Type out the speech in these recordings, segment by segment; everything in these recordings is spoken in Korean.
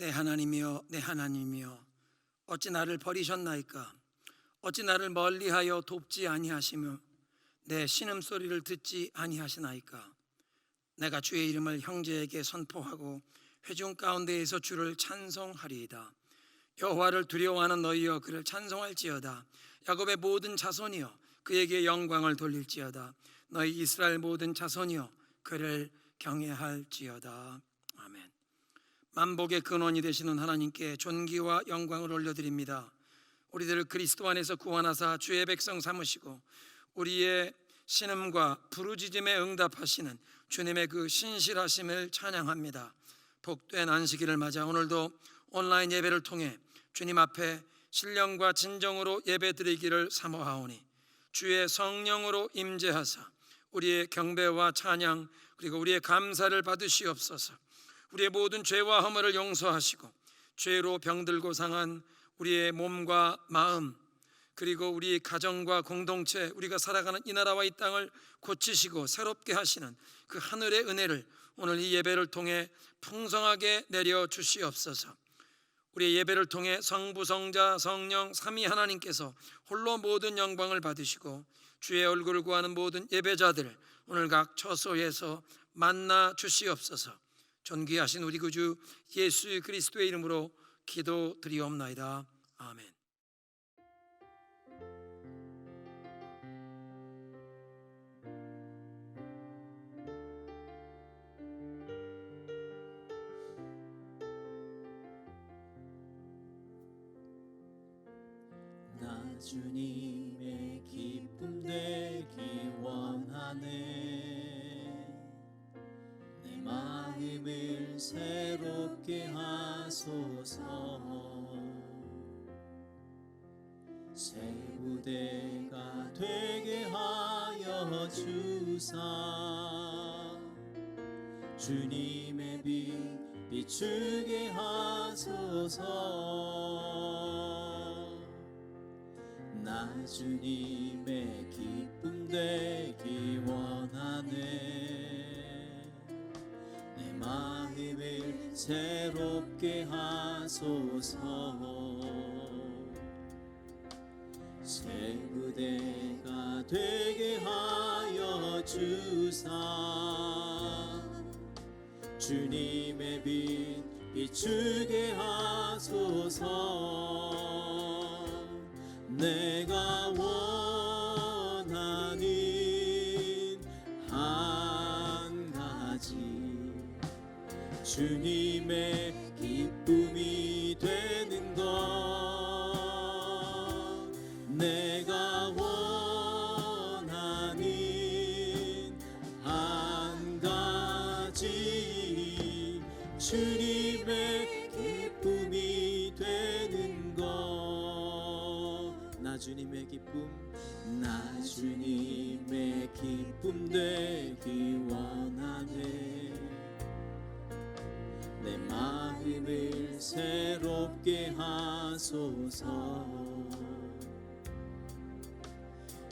내 하나님이여, 내 하나님이여, 어찌 나를 버리셨나이까? 어찌 나를 멀리하여 돕지 아니하시며 내 신음소리를 듣지 아니하시나이까? 내가 주의 이름을 형제에게 선포하고 회중 가운데에서 주를 찬송하리이다. 여호와를 두려워하는 너희여, 그를 찬송할지어다. 야곱의 모든 자손이여, 그에게 영광을 돌릴지어다. 너희 이스라엘 모든 자손이여, 그를 경외할지어다. 아멘. 만복의 근원이 되시는 하나님께 존귀와 영광을 올려드립니다. 우리들을 그리스도 안에서 구원하사 주의 백성 삼으시고 우리의 신음과 부르짖음에 응답하시는 주님의 그 신실하심을 찬양합니다. 복된 안식일을 맞아 오늘도 온라인 예배를 통해 주님 앞에 신령과 진정으로 예배드리기를 사모하오니 주의 성령으로 임재하사 우리의 경배와 찬양 그리고 우리의 감사를 받으시옵소서. 우리의 모든 죄와 허물을 용서하시고 죄로 병들고 상한 우리의 몸과 마음 그리고 우리 가정과 공동체, 우리가 살아가는 이 나라와 이 땅을 고치시고 새롭게 하시는 그 하늘의 은혜를 오늘 이 예배를 통해 풍성하게 내려 주시옵소서. 우리의 예배를 통해 성부, 성자, 성령 삼위 하나님께서 홀로 모든 영광을 받으시고 주의 얼굴을 구하는 모든 예배자들 오늘 각 처소에서 만나 주시옵소서. 존귀하신 우리 구주 예수 그리스도의 이름으로 기도드리옵나이다. 아멘. 나 주님의 기쁨 되기 원하네. 내 마음을 새롭게 하소서. 새 부대가 되게 하여 주사 주님의 빛 비추게 하소서. 나 주님의 기쁨 되기 원하네. 내 마음을 새롭게 하소서. 새 부대가 되게 하여 주사 주님의 빛 비추게 하소서. 내가 원하는 한 가지 주님의 기쁨이 되는 것. 내가 원하는 한 가지 주님의 기쁨이 되는 것. 나 주님의 기쁨, 나 주님의 기쁨 되기 원하네. 내 마음을 새롭게 하소서.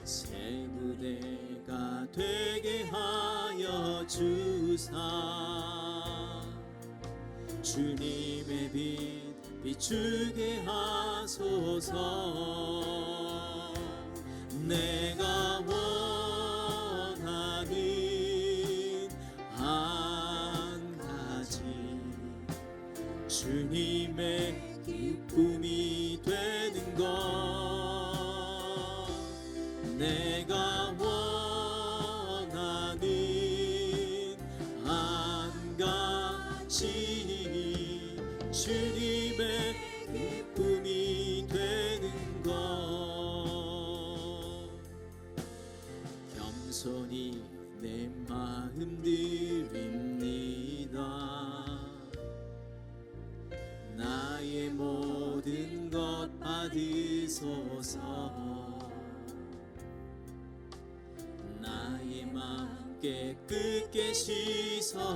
새 부대가 되게 하여 주사 주님의 빛 비추게 하소서. 내가 원하는 한 가지 주님의 기쁨이 되는 것. 내가 원하는 한 가지 주님의 기쁨이 되는 것. 겸손히 내 마음 드립니다. 나의 모든 것 받으소서. 나의 맘 깨끗게 씻어주사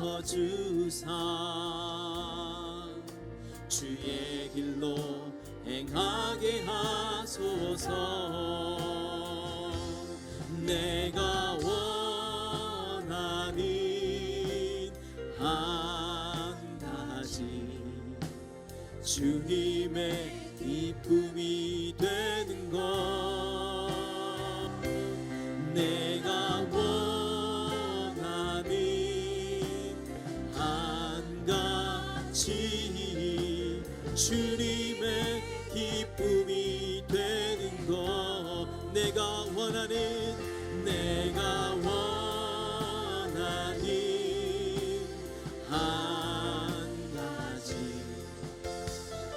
주의 길로 행하게 하소서. 내가 원하는 한 가지 주님의 기쁨이 되는 것 내가 원하는 한가지 주님의 기쁨이 되는 것 내가 원하는 한 가지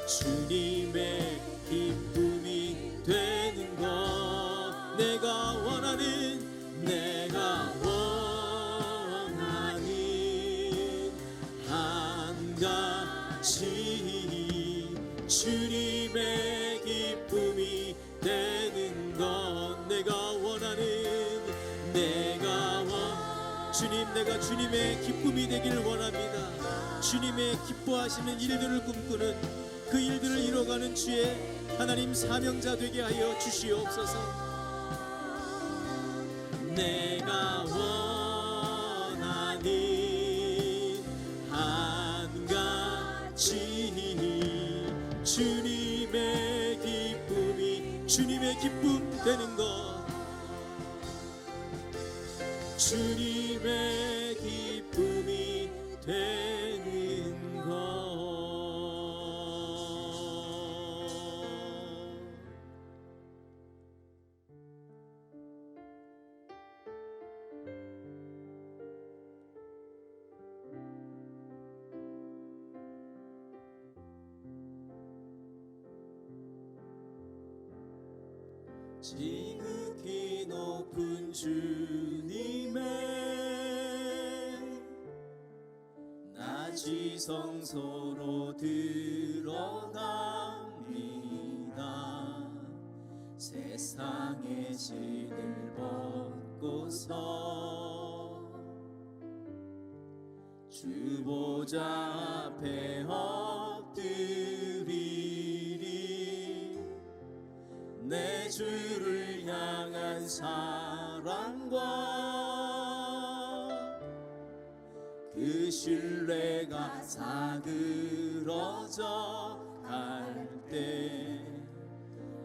주님의 기쁨이 되는 것 내가 원하는 한 가지 주님의 기쁨이 되는 것 주님 내가 주님의 기쁨이 되기를 원합니다. 주님의 기뻐하시는 일들을 꿈꾸는 그 일들을 이뤄가는 주의 하나님 사명자 되게 하여 주시옵소서. 내가 원하는 한 가지 주님의 기쁨이 주님의 기쁨 되는 것 주님의 기쁨이 되는 것 지극히 높은 주님의 나지성소로 들어갑니다. 세상의 진을 벗고서 주 보좌 앞에 엎드리리 내 주를 향한 사랑과 그 신뢰가 사그러져 갈 때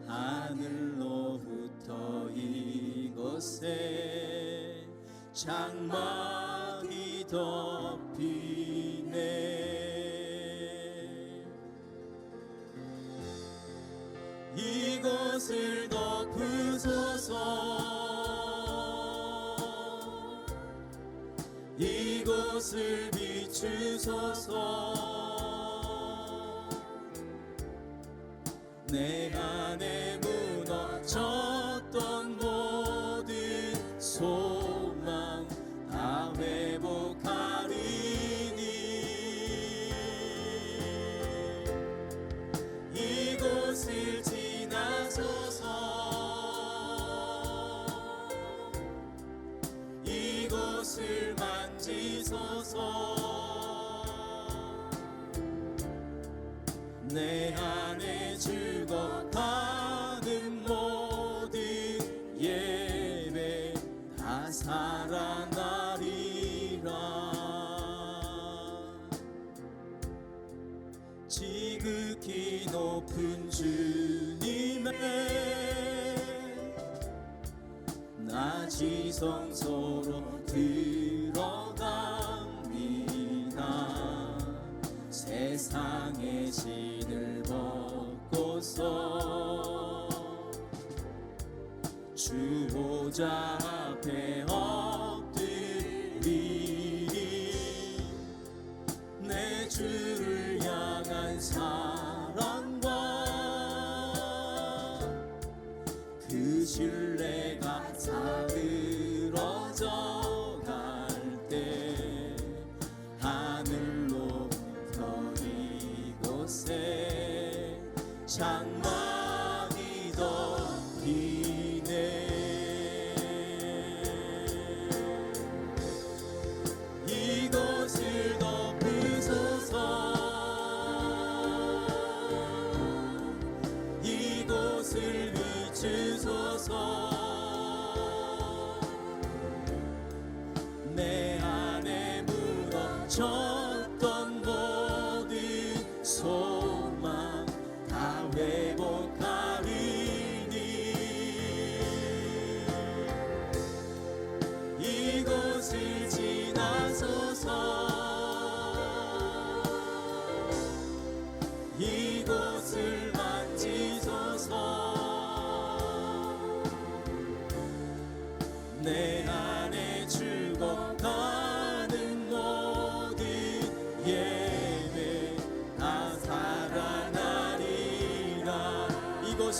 하늘로부터 이곳에 장막이 덮이네 이곳을 덮으소서 이곳을 비추소서 내 안에 무너졌던 모든 소망 다 회복하리니 이곳을 이곳을 만지소서 내 안에 죽어가는 모든 예배 다 살아나리라 지극히 높은 주님의 나지성소로 들어갑니다. 세상의 진을 벗고서 주 보좌 앞에 엎드리리 내 주를 향한 사랑과 그 신뢰가 사그러져 갈 때 하늘로부터 이곳에 장막이 덮이네 이곳을 덮으소서 이곳을 비추소서 내 안에 무너졌던 모든 소망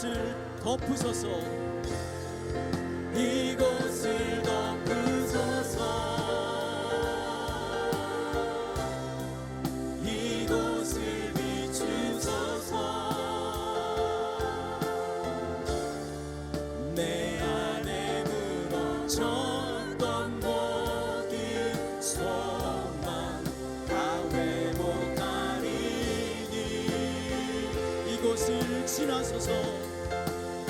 이곳을 덮으소서. 이곳을 덮으소서. 이곳을 비추소서. 내 안에 무너졌던 모든 소망 다 회복하리니 이곳을 지나소서.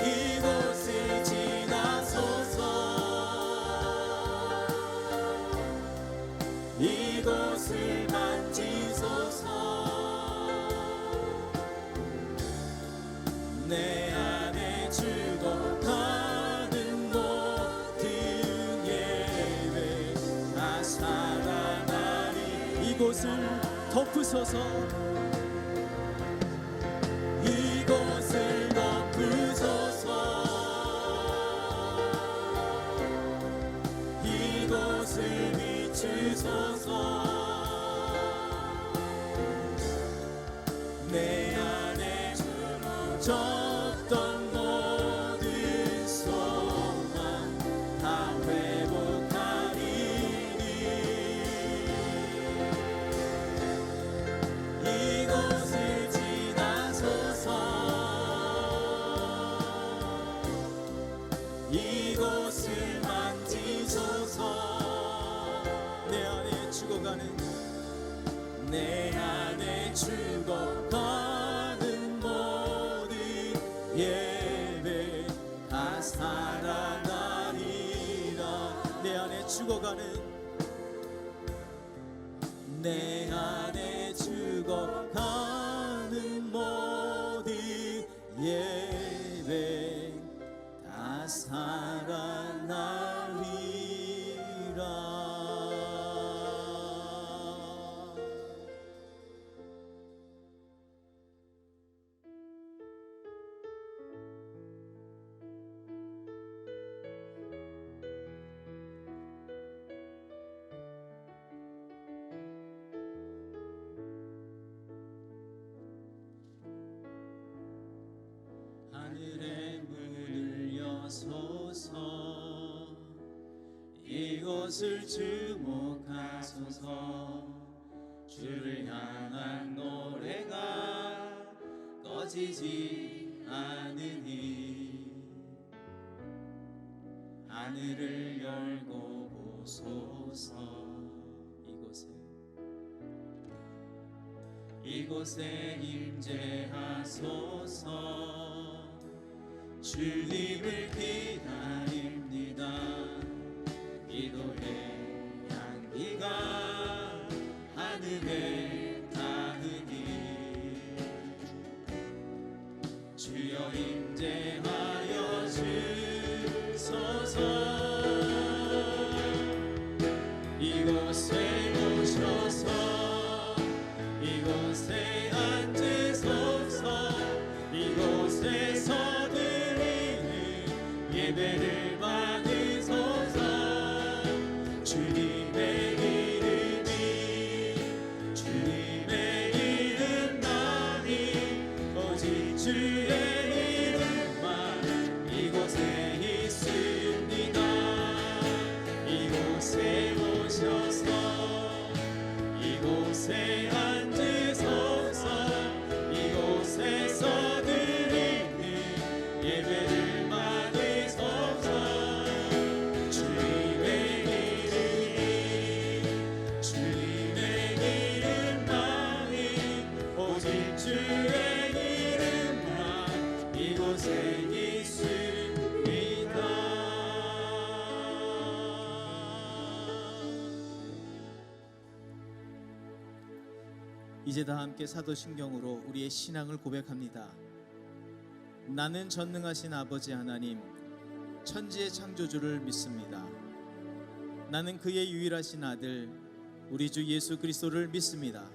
이곳을 지나소서. 이곳을 만지소서. 내 안에 죽어가는 모든 예외 다 살아나리. 이곳을 덮으소서. 이곳을 덮으소서. 이곳을 비추소서. 내 안에 졌던 모든 소망 다 회복하리니 이곳을 지나소서. 이곳을 만지소서. 내 안에 죽어가는 내 안에 죽어가는 모든 예배 다 살아나리라. 내 안에 죽어가는 내 안에 죽어가는 모든 예배 다 살아나리라. 하늘의 문을 여소서. 이곳을 주목하소서. 주를 향한 노래가 꺼지지 않으니 하늘을 열고 보소서. 이곳에 임재하소서. 주님을 기다립니다. 기도의 향기가 하늘에 닿으니 주여 임재하여 주소서. 이곳에 오셔서 이곳에 앉으소서. 이곳에서 드리는 예배를 받으소서. 주님의 이름만이 오직 주의 이름만 이곳에 있습니다. 이곳에 오셔서 이곳에 앉으소서. 이곳에서 드리는 예배를 받으소서. 주님의 이름만이 오직 주의 이름만 이곳에 있습니다. 이제 다 함께 사도신경으로 우리의 신앙을 고백합니다. 나는 전능하신 아버지 하나님, 천지의 창조주를 믿습니다. 나는 그의 유일하신 아들 우리 주 예수 그리스도를 믿습니다.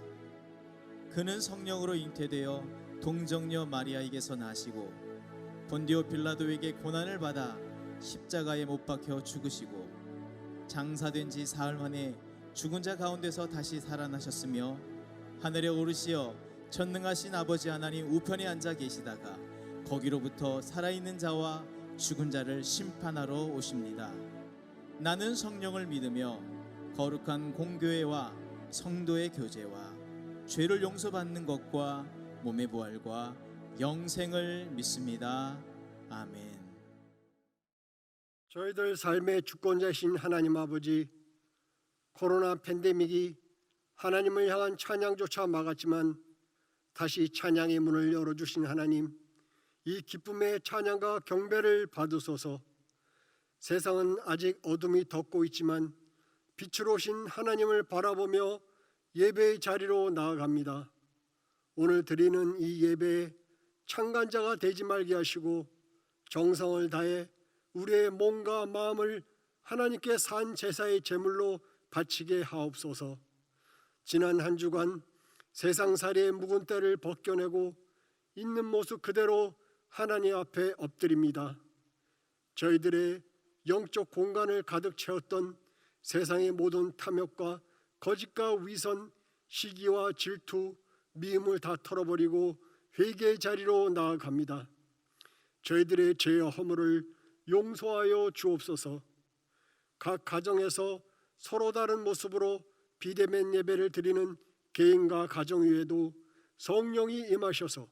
그는 성령으로 잉태되어 동정녀 마리아에게서 나시고 본디오 빌라도에게 고난을 받아 십자가에 못 박혀 죽으시고 장사된 지 사흘 만에 죽은 자 가운데서 다시 살아나셨으며 하늘에 오르시어 전능하신 아버지 하나님 우편에 앉아 계시다가 거기로부터 살아있는 자와 죽은 자를 심판하러 오십니다. 나는 성령을 믿으며 거룩한 공교회와 성도의 교제와 죄를 용서받는 것과 몸의 부활과 영생을 믿습니다. 아멘. 저희들 삶의 주권자신 하나님 아버지, 코로나 팬데믹이 하나님을 향한 찬양조차 막았지만 다시 찬양의 문을 열어주신 하나님, 이 기쁨의 찬양과 경배를 받으소서. 세상은 아직 어둠이 덮고 있지만 빛으로 오신 하나님을 바라보며 예배의 자리로 나아갑니다. 오늘 드리는 이 예배에 창간자가 되지 말게 하시고 정성을 다해 우리의 몸과 마음을 하나님께 산 제사의 제물로 바치게 하옵소서. 지난 한 주간 세상살이의 묵은 때를 벗겨내고 있는 모습 그대로 하나님 앞에 엎드립니다. 저희들의 영적 공간을 가득 채웠던 세상의 모든 탐욕과 거짓과 위선, 시기와 질투, 미움을 다 털어버리고 회개의 자리로 나아갑니다. 저희들의 죄와 허물을 용서하여 주옵소서. 각 가정에서 서로 다른 모습으로 비대면 예배를 드리는 개인과 가정 위에도 성령이 임하셔서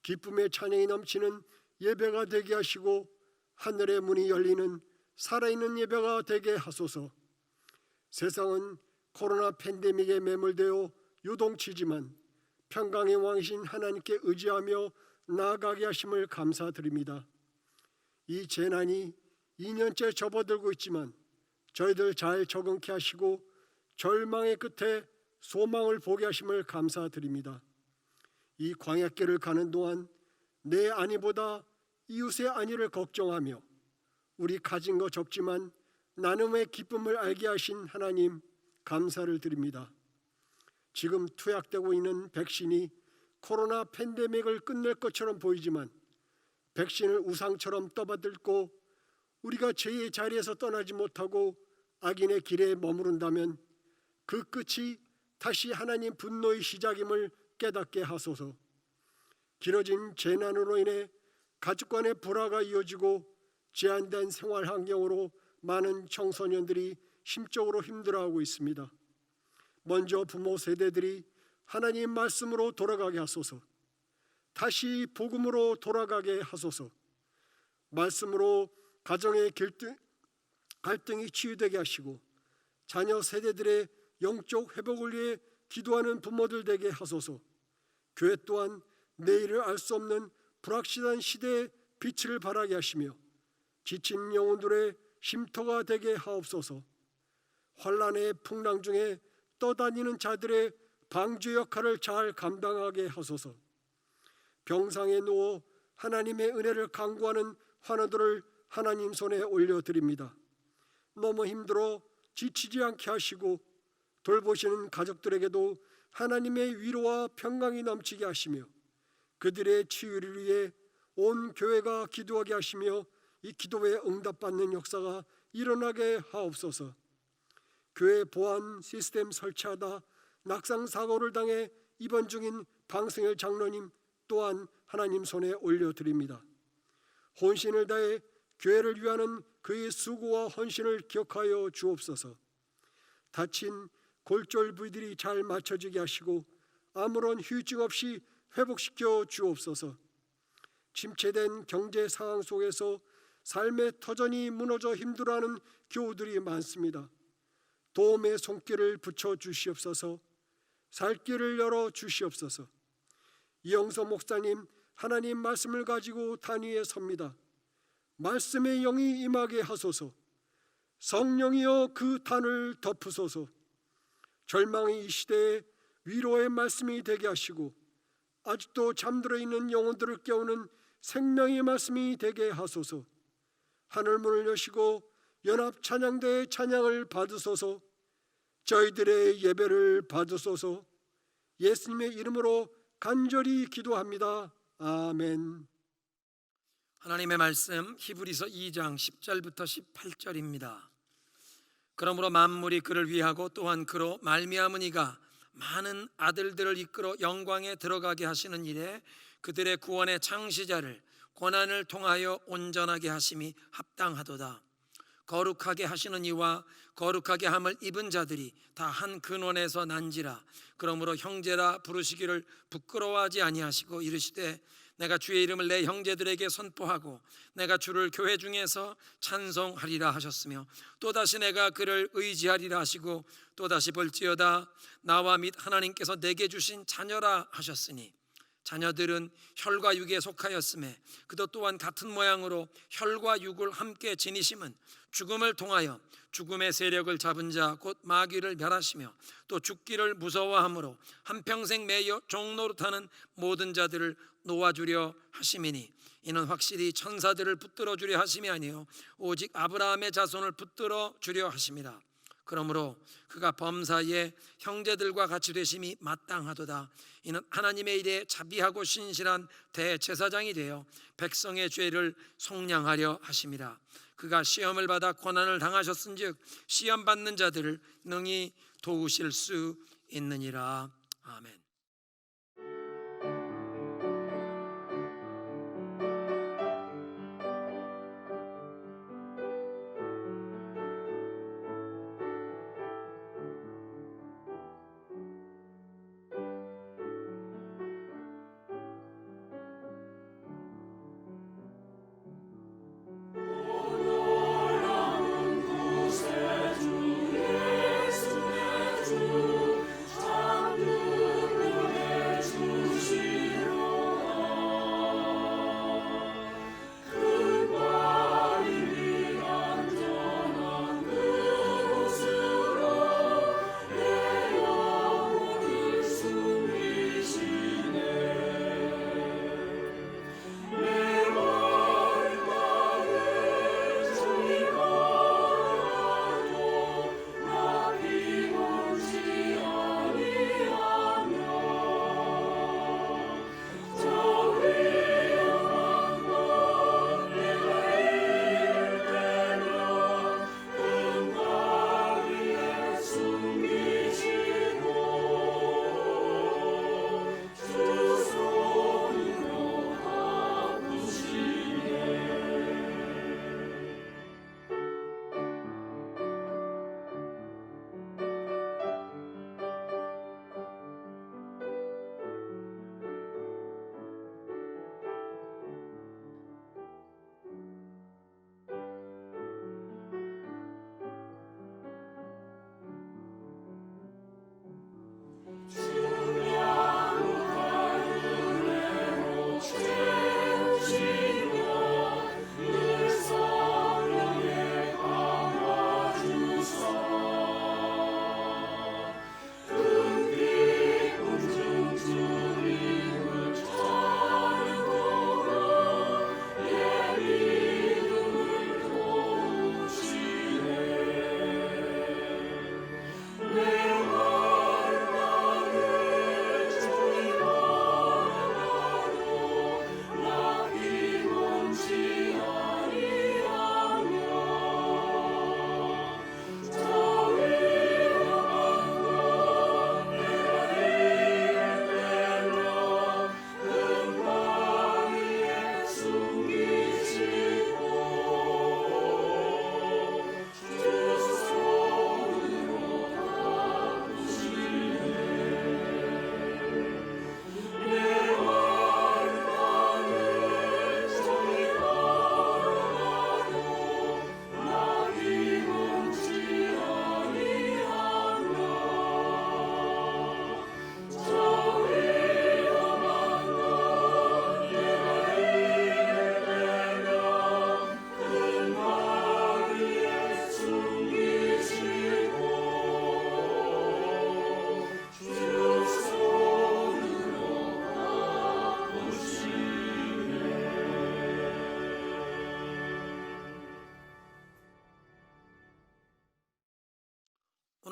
기쁨의 찬양이 넘치는 예배가 되게 하시고 하늘의 문이 열리는 살아있는 예배가 되게 하소서. 세상은 코로나 팬데믹에 매몰되어 요동치지만 평강의 왕이신 하나님께 의지하며 나아가게 하심을 감사드립니다. 이 재난이 2년째 접어들고 있지만 저희들 잘 적응케 하시고 절망의 끝에 소망을 보게 하심을 감사드립니다. 이 광야길을 가는 동안 내 안위보다 이웃의 안위를 걱정하며 우리 가진 거 적지만 나눔의 기쁨을 알게 하신 하나님 감사를 드립니다. 지금 투약되고 있는 백신이 코로나 팬데믹을 끝낼 것처럼 보이지만 백신을 우상처럼 떠받들고 우리가 죄의 자리에서 떠나지 못하고 악인의 길에 머무른다면 그 끝이 다시 하나님 분노의 시작임을 깨닫게 하소서. 길어진 재난으로 인해 가족 간의 불화가 이어지고 제한된 생활 환경으로 많은 청소년들이 심적으로 힘들어하고 있습니다. 먼저 부모 세대들이 하나님 말씀으로 돌아가게 하소서. 다시 복음으로 돌아가게 하소서. 말씀으로 가정의 갈등이 치유되게 하시고 자녀 세대들의 영적 회복을 위해 기도하는 부모들 되게 하소서. 교회 또한 내일을 알 수 없는 불확실한 시대의 빛을 발하게 하시며 지친 영혼들의 쉼터가 되게 하옵소서. 환난의 풍랑 중에 떠다니는 자들의 방주 역할을 잘 감당하게 하소서. 병상에 누워 하나님의 은혜를 간구하는 환우들을 하나님 손에 올려드립니다. 너무 힘들어 지치지 않게 하시고 돌보시는 가족들에게도 하나님의 위로와 평강이 넘치게 하시며 그들의 치유를 위해 온 교회가 기도하게 하시며 이 기도에 응답받는 역사가 일어나게 하옵소서. 교회 보안 시스템 설치하다 낙상 사고를 당해 입원 중인 방승일 장로님 또한 하나님 손에 올려드립니다. 혼신을 다해 교회를 위하는 그의 수고와 헌신을 기억하여 주옵소서. 다친 골절 부위들이 잘 맞춰지게 하시고 아무런 후유증 없이 회복시켜 주옵소서. 침체된 경제 상황 속에서 삶의 터전이 무너져 힘들어하는 교우들이 많습니다. 도움의 손길을 붙여 주시옵소서. 살 길을 열어 주시옵소서. 이영서 목사님 하나님 말씀을 가지고 단위에 섭니다. 말씀의 영이 임하게 하소서. 성령이여 그 단을 덮으소서. 절망의 이 시대에 위로의 말씀이 되게 하시고 아직도 잠들어 있는 영혼들을 깨우는 생명의 말씀이 되게 하소서. 하늘문을 여시고 연합 찬양대의 찬양을 받으소서. 저희들의 예배를 받으소서. 예수님의 이름으로 간절히 기도합니다. 아멘. 하나님의 말씀 히브리서 2장 10절부터 18절입니다. 그러므로 만물이 그를 위하고 또한 그로 말미암은 이가 많은 아들들을 이끌어 영광에 들어가게 하시는 일에 그들의 구원의 창시자를 고난을 통하여 온전하게 하심이 합당하도다. 거룩하게 하시는 이와 거룩하게 함을 입은 자들이 다 한 근원에서 난지라. 그러므로 형제라 부르시기를 부끄러워하지 아니하시고 이르시되 내가 주의 이름을 내 형제들에게 선포하고 내가 주를 교회 중에서 찬송하리라 하셨으며 또다시 내가 그를 의지하리라 하시고 또다시 볼지어다 나와 및 하나님께서 내게 주신 자녀라 하셨으니 자녀들은 혈과 육에 속하였음에 그도 또한 같은 모양으로 혈과 육을 함께 지니심은 죽음을 통하여 죽음의 세력을 잡은 자 곧 마귀를 멸하시며 또 죽기를 무서워함으로 한평생 매여 종노릇하는 모든 자들을 놓아주려 하심이니 이는 확실히 천사들을 붙들어 주려 하심이 아니요 오직 아브라함의 자손을 붙들어 주려 하심이라. 그러므로 그가 범사에 형제들과 같이 되심이 마땅하도다. 이는 하나님의 일에 자비하고 신실한 대제사장이 되어 백성의 죄를 속량하려 하심이라. 그가 시험을 받아 고난을 당하셨은즉 시험 받는 자들을 능히 도우실 수 있느니라. 아멘.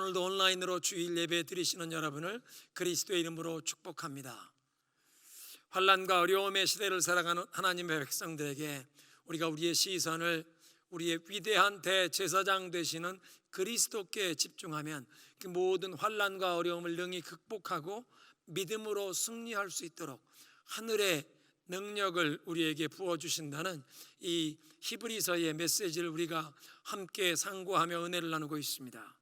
오늘도 온라인으로 주일 예배 드리시는 여러분을 그리스도의 이름으로 축복합니다. 환난과 어려움의 시대를 살아가는 하나님의 백성들에게 우리가 우리의 시선을 우리의 위대한 대제사장 되시는 그리스도께 집중하면 그 모든 환난과 어려움을 능히 극복하고 믿음으로 승리할 수 있도록 하늘의 능력을 우리에게 부어주신다는 이 히브리서의 메시지를 우리가 함께 상고하며 은혜를 나누고 있습니다.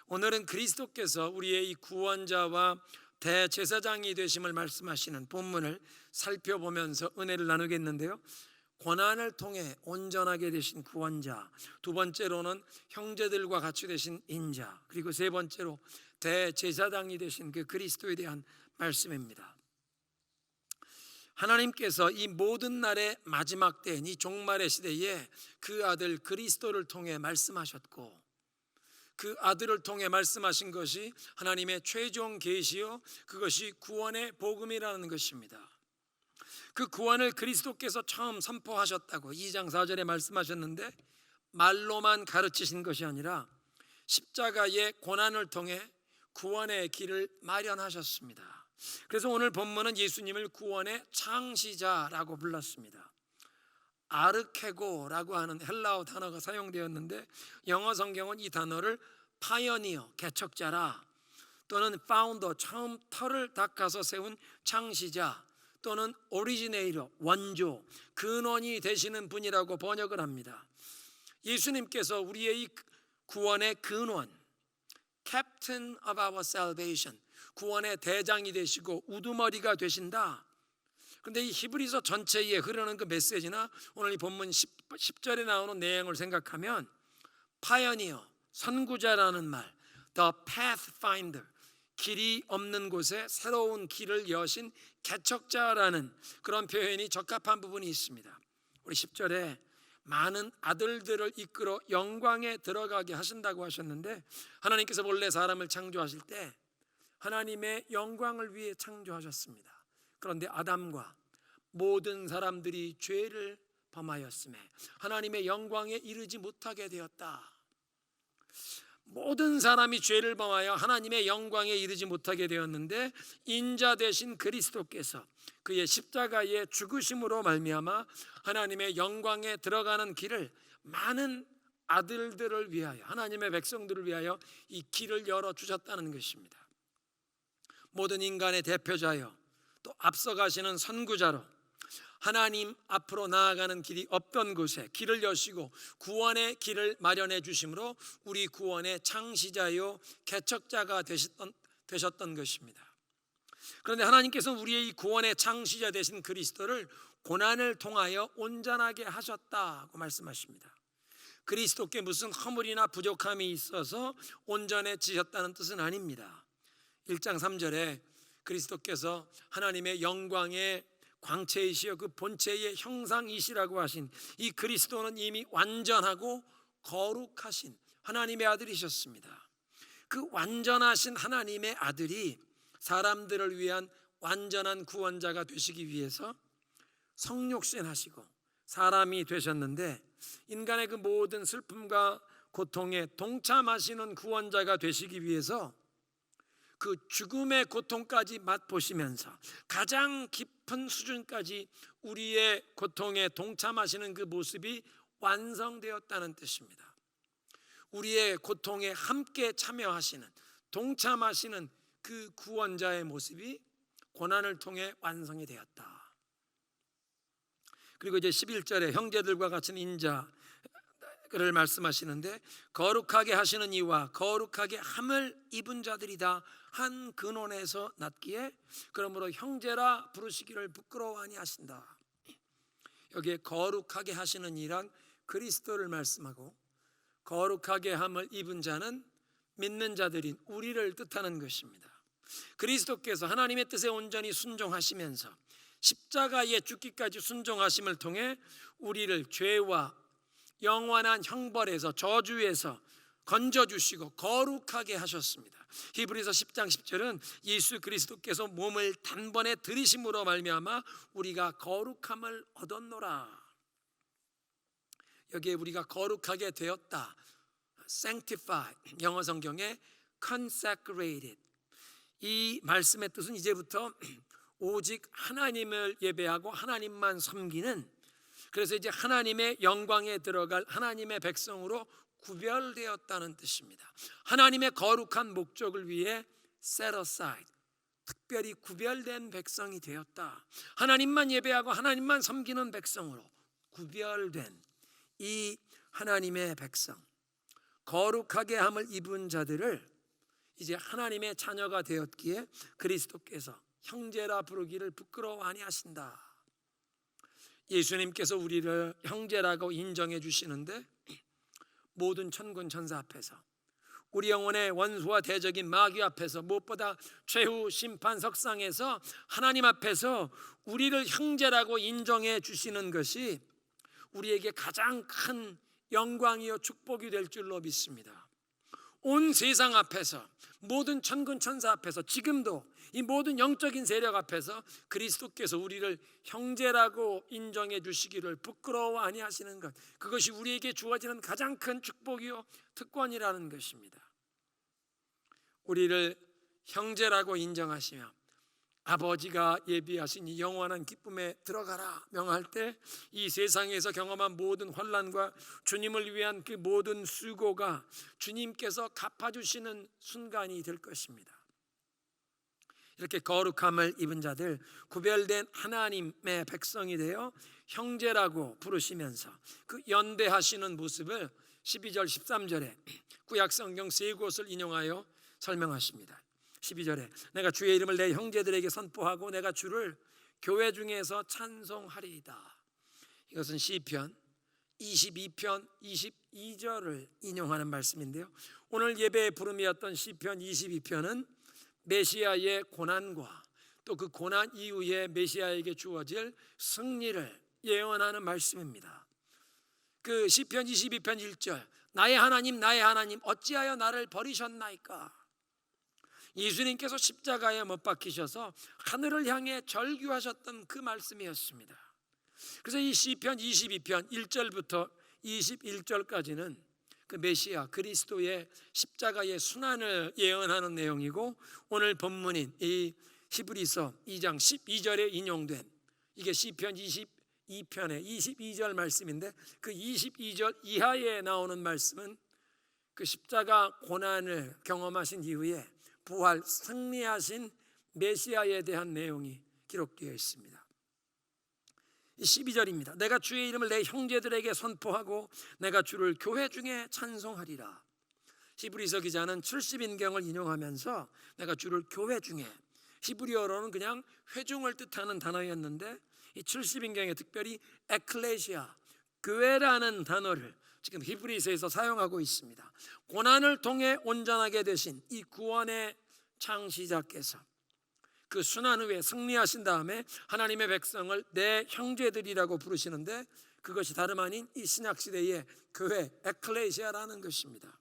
오늘은 그리스도께서 우리의 이 구원자와 대제사장이 되심을 말씀하시는 본문을 살펴보면서 은혜를 나누겠는데요, 고난을 통해 온전하게 되신 구원자, 두 번째로는 형제들과 같이 되신 인자, 그리고 세 번째로 대제사장이 되신 그 그리스도에 대한 말씀입니다. 하나님께서 이 모든 날의 마지막 때인 이 종말의 시대에 그 아들 그리스도를 통해 말씀하셨고, 그 아들을 통해 말씀하신 것이 하나님의 최종 계시요 그것이 구원의 복음이라는 것입니다. 그 구원을 그리스도께서 처음 선포하셨다고 2장 4절에 말씀하셨는데, 말로만 가르치신 것이 아니라 십자가의 고난을 통해 구원의 길을 마련하셨습니다. 그래서 오늘 본문은 예수님을 구원의 창시자라고 불렀습니다. 아르케고라고 하는 헬라어 단어가 사용되었는데, 영어 성경은 이 단어를 파이어니어, 개척자라, 또는 파운더, 처음 터를 닦아서 세운 창시자, 또는 오리지네이터, 원조, 근원이 되시는 분이라고 번역을 합니다. 예수님께서 우리의 이 구원의 근원, Captain of our salvation, 구원의 대장이 되시고 우두머리가 되신다. 그런데 이 히브리서 전체에 흐르는 그 메시지나 오늘 이 본문 10절에 나오는 내용을 생각하면 파이어니어, 선구자라는 말, The Pathfinder, 길이 없는 곳에 새로운 길을 여신 개척자라는 그런 표현이 적합한 부분이 있습니다. 우리 10절에 많은 아들들을 이끌어 영광에 들어가게 하신다고 하셨는데, 하나님께서 본래 사람을 창조하실 때 하나님의 영광을 위해 창조하셨습니다. 그런데 아담과 모든 사람들이 죄를 범하였음에 하나님의 영광에 이르지 못하게 되었다. 모든 사람이 죄를 범하여 하나님의 영광에 이르지 못하게 되었는데, 인자 되신 그리스도께서 그의 십자가의 죽으심으로 말미암아 하나님의 영광에 들어가는 길을 많은 아들들을 위하여, 하나님의 백성들을 위하여 이 길을 열어주셨다는 것입니다. 모든 인간의 대표자여 또 앞서가시는 선구자로 하나님 앞으로 나아가는 길이 없던 곳에 길을 여시고 구원의 길을 마련해 주심으로 우리 구원의 창시자요 개척자가 되셨던 것입니다. 그런데 하나님께서는 우리의 이 구원의 창시자 되신 그리스도를 고난을 통하여 온전하게 하셨다고 말씀하십니다. 그리스도께 무슨 허물이나 부족함이 있어서 온전해지셨다는 뜻은 아닙니다. 1장 3절에 그리스도께서 하나님의 영광의 광채이시여 그 본체의 형상이시라고 하신 이 그리스도는 이미 완전하고 거룩하신 하나님의 아들이셨습니다. 그 완전하신 하나님의 아들이 사람들을 위한 완전한 구원자가 되시기 위해서 성육신하시고 사람이 되셨는데, 인간의 그 모든 슬픔과 고통에 동참하시는 구원자가 되시기 위해서 그 죽음의 고통까지 맛보시면서 가장 깊은 수준까지 우리의 고통에 동참하시는 그 모습이 완성되었다는 뜻입니다. 우리의 고통에 함께 참여하시는, 동참하시는 그 구원자의 모습이 고난을 통해 완성이 되었다. 그리고 이제 11절에 형제들과 같은 인자를 말씀하시는데, 거룩하게 하시는 이와 거룩하게 함을 입은 자들이다. 한 근원에서 났기에 그러므로 형제라 부르시기를 부끄러워 아니하신다. 여기에 거룩하게 하시는 이란 그리스도를 말씀하고, 거룩하게 함을 입은 자는 믿는 자들인 우리를 뜻하는 것입니다. 그리스도께서 하나님의 뜻에 온전히 순종하시면서 십자가에 죽기까지 순종하심을 통해 우리를 죄와 영원한 형벌에서, 저주에서 건져주시고 거룩하게 하셨습니다. 히브리서 10장 10절은 예수 그리스도께서 몸을 단번에 들이심으로 말미암아 우리가 거룩함을 얻었노라. 여기에 우리가 거룩하게 되었다, sanctified, 영어 성경에 consecrated, 이 말씀의 뜻은 이제부터 오직 하나님을 예배하고 하나님만 섬기는, 그래서 이제 하나님의 영광에 들어갈 하나님의 백성으로 구별되었다는 뜻입니다. 하나님의 거룩한 목적을 위해 set aside, 특별히 구별된 백성이 되었다. 하나님만 예배하고 하나님만 섬기는 백성으로 구별된 이 하나님의 백성, 거룩하게 함을 입은 자들을 이제 하나님의 자녀가 되었기에 그리스도께서 형제라 부르기를 부끄러워 아니하신다. 예수님께서 우리를 형제라고 인정해 주시는데 모든 천군 천사 앞에서, 우리 영혼의 원수와 대적인 마귀 앞에서, 무엇보다 최후 심판 석상에서 하나님 앞에서 우리를 형제라고 인정해 주시는 것이 우리에게 가장 큰 영광이요 축복이 될 줄로 믿습니다. 온 세상 앞에서, 모든 천군 천사 앞에서, 지금도 이 모든 영적인 세력 앞에서 그리스도께서 우리를 형제라고 인정해 주시기를 부끄러워 아니하시는 것, 그것이 우리에게 주어지는 가장 큰 축복이요 특권이라는 것입니다. 우리를 형제라고 인정하시며 아버지가 예비하신 이 영원한 기쁨에 들어가라 명할 때 이 세상에서 경험한 모든 환난과 주님을 위한 그 모든 수고가 주님께서 갚아주시는 순간이 될 것입니다. 이렇게 거룩함을 입은 자들, 구별된 하나님의 백성이 되어 형제라고 부르시면서 그 연대하시는 모습을 12절 13절에 구약성경 세 곳을 인용하여 설명하십니다. 12절에 내가 주의 이름을 내 형제들에게 선포하고 내가 주를 교회 중에서 찬송하리이다. 이것은 시편 22편 22절을 인용하는 말씀인데요, 오늘 예배의 부름이었던 시편 22편은 메시아의 고난과 또 그 고난 이후에 메시아에게 주어질 승리를 예언하는 말씀입니다. 그 시편 22편 1절, 나의 하나님 어찌하여 나를 버리셨나이까. 예수님께서 십자가에 못 박히셔서 하늘을 향해 절규하셨던 그 말씀이었습니다. 그래서 이 시편 22편 1절부터 21절까지는 그 메시아 그리스도의 십자가의 순환을 예언하는 내용이고, 오늘 본문인 이 히브리서 2장 12절에 인용된 이게 시편 22편의 22절 말씀인데, 그 22절 이하에 나오는 말씀은 그 십자가 고난을 경험하신 이후에 부활 승리하신 메시아에 대한 내용이 기록되어 있습니다. 12절입니다. 내가 주의 이름을 내 형제들에게 선포하고 내가 주를 교회 중에 찬송하리라. 히브리서 기자는 70인경을 인용하면서 내가 주를 교회 중에, 히브리어로는 그냥 회중을 뜻하는 단어였는데 이 70인경에 특별히 에클레시아, 교회라는 단어를 지금 히브리서에서 사용하고 있습니다. 고난을 통해 온전하게 되신 이 구원의 창시자께서 그 순환 후에 승리하신 다음에 하나님의 백성을 내 형제들이라고 부르시는데, 그것이 다름 아닌 이 신약시대의 교회 에클레시아라는 것입니다.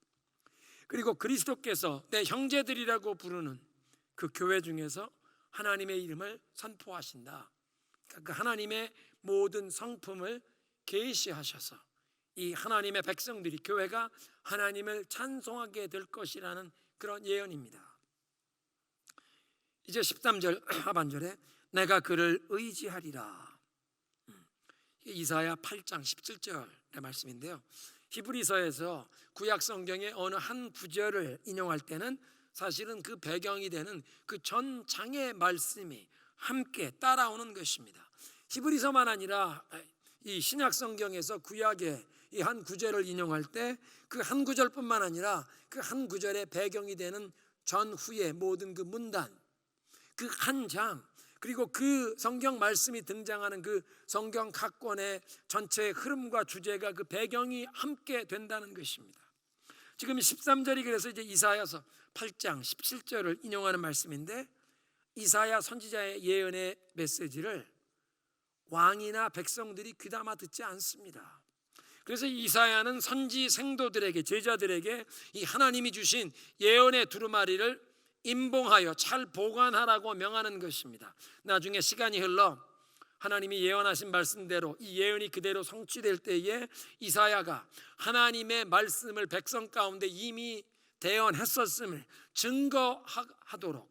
그리고 그리스도께서 내 형제들이라고 부르는 그 교회 중에서 하나님의 이름을 선포하신다. 그 하나님의 모든 성품을 계시하셔서 이 하나님의 백성들이, 교회가 하나님을 찬송하게 될 것이라는 그런 예언입니다. 이제 13절 하반절에 내가 그를 의지하리라. 이사야 8장 17절의 말씀인데요, 히브리서에서 구약 성경의 어느 한 구절을 인용할 때는 사실은 그 배경이 되는 그 전 장의 말씀이 함께 따라오는 것입니다. 히브리서만 아니라 이 신약 성경에서 구약의 이 한 구절을 인용할 때 그 한 구절뿐만 아니라 그 한 구절의 배경이 되는 전후의 모든 그 문단, 그 한 장, 그리고 그 성경 말씀이 등장하는 그 성경 각 권의 전체의 흐름과 주제가 그 배경이 함께 된다는 것입니다. 지금 13절이 그래서 이제 이사야서 8장 17절을 인용하는 말씀인데, 이사야 선지자의 예언의 메시지를 왕이나 백성들이 귀담아 듣지 않습니다. 그래서 이사야는 선지 생도들에게, 제자들에게 이 하나님이 주신 예언의 두루마리를 임봉하여 잘 보관하라고 명하는 것입니다. 나중에 시간이 흘러 하나님이 예언하신 말씀대로 이 예언이 그대로 성취될 때에 이사야가 하나님의 말씀을 백성 가운데 이미 대언했었음을 증거하도록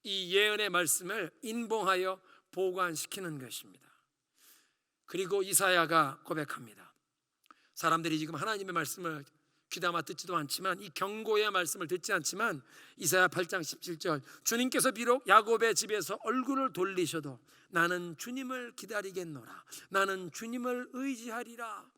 이 예언의 말씀을 인봉하여 보관시키는 것입니다. 그리고 이사야가 고백합니다. 사람들이 지금 하나님의 말씀을 귀담아 듣지도 않지만, 이 경고의 말씀을 듣지 않지만, 이사야 8장 17절, 주님께서 비록 야곱의 집에서 얼굴을 돌리셔도 나는 주님을 기다리겠노라, 나는 주님을 의지하리라.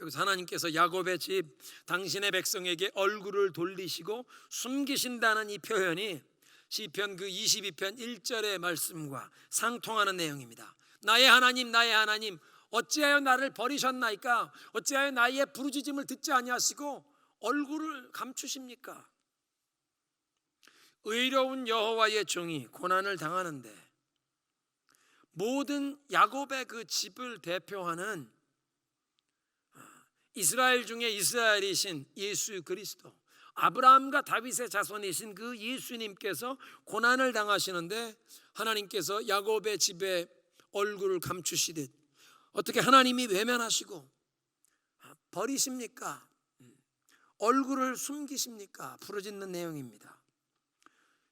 여기서 하나님께서 야곱의 집, 당신의 백성에게 얼굴을 돌리시고 숨기신다는 이 표현이 시편 그 22편 1절의 말씀과 상통하는 내용입니다. 나의 하나님, 나의 하나님, 어찌하여 나를 버리셨나이까? 어찌하여 나의 부르짖음을 듣지 아니하시고 얼굴을 감추십니까? 의로운 여호와의 종이 고난을 당하는데, 모든 야곱의 그 집을 대표하는 이스라엘 중에 이스라엘이신 예수 그리스도, 아브라함과 다윗의 자손이신 그 예수님께서 고난을 당하시는데, 하나님께서 야곱의 집에 얼굴을 감추시듯 어떻게 하나님이 외면하시고 버리십니까? 얼굴을 숨기십니까? 부르짖는 내용입니다.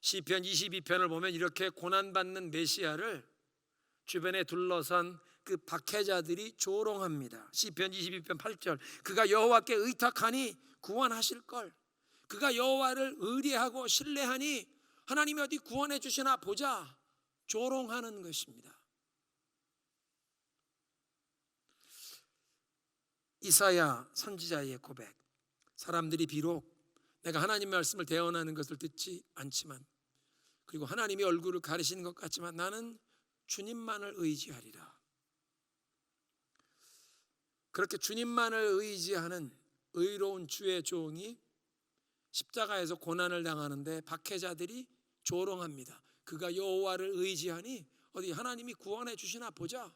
시편 22편을 보면 이렇게 고난받는 메시아를 주변에 둘러선 그 박해자들이 조롱합니다. 시편 22편 8절, 그가 여호와께 의탁하니 구원하실 걸, 그가 여호와를 의뢰하고 신뢰하니 하나님이 어디 구원해 주시나 보자, 조롱하는 것입니다. 이사야 선지자의 고백, 사람들이 비록 내가 하나님 말씀을 대언하는 것을 듣지 않지만, 그리고 하나님이 얼굴을 가리시는 것 같지만 나는 주님만을 의지하리라. 그렇게 주님만을 의지하는 의로운 주의 종이 십자가에서 고난을 당하는데 박해자들이 조롱합니다. 그가 여호와를 의지하니 어디 하나님이 구원해 주시나 보자.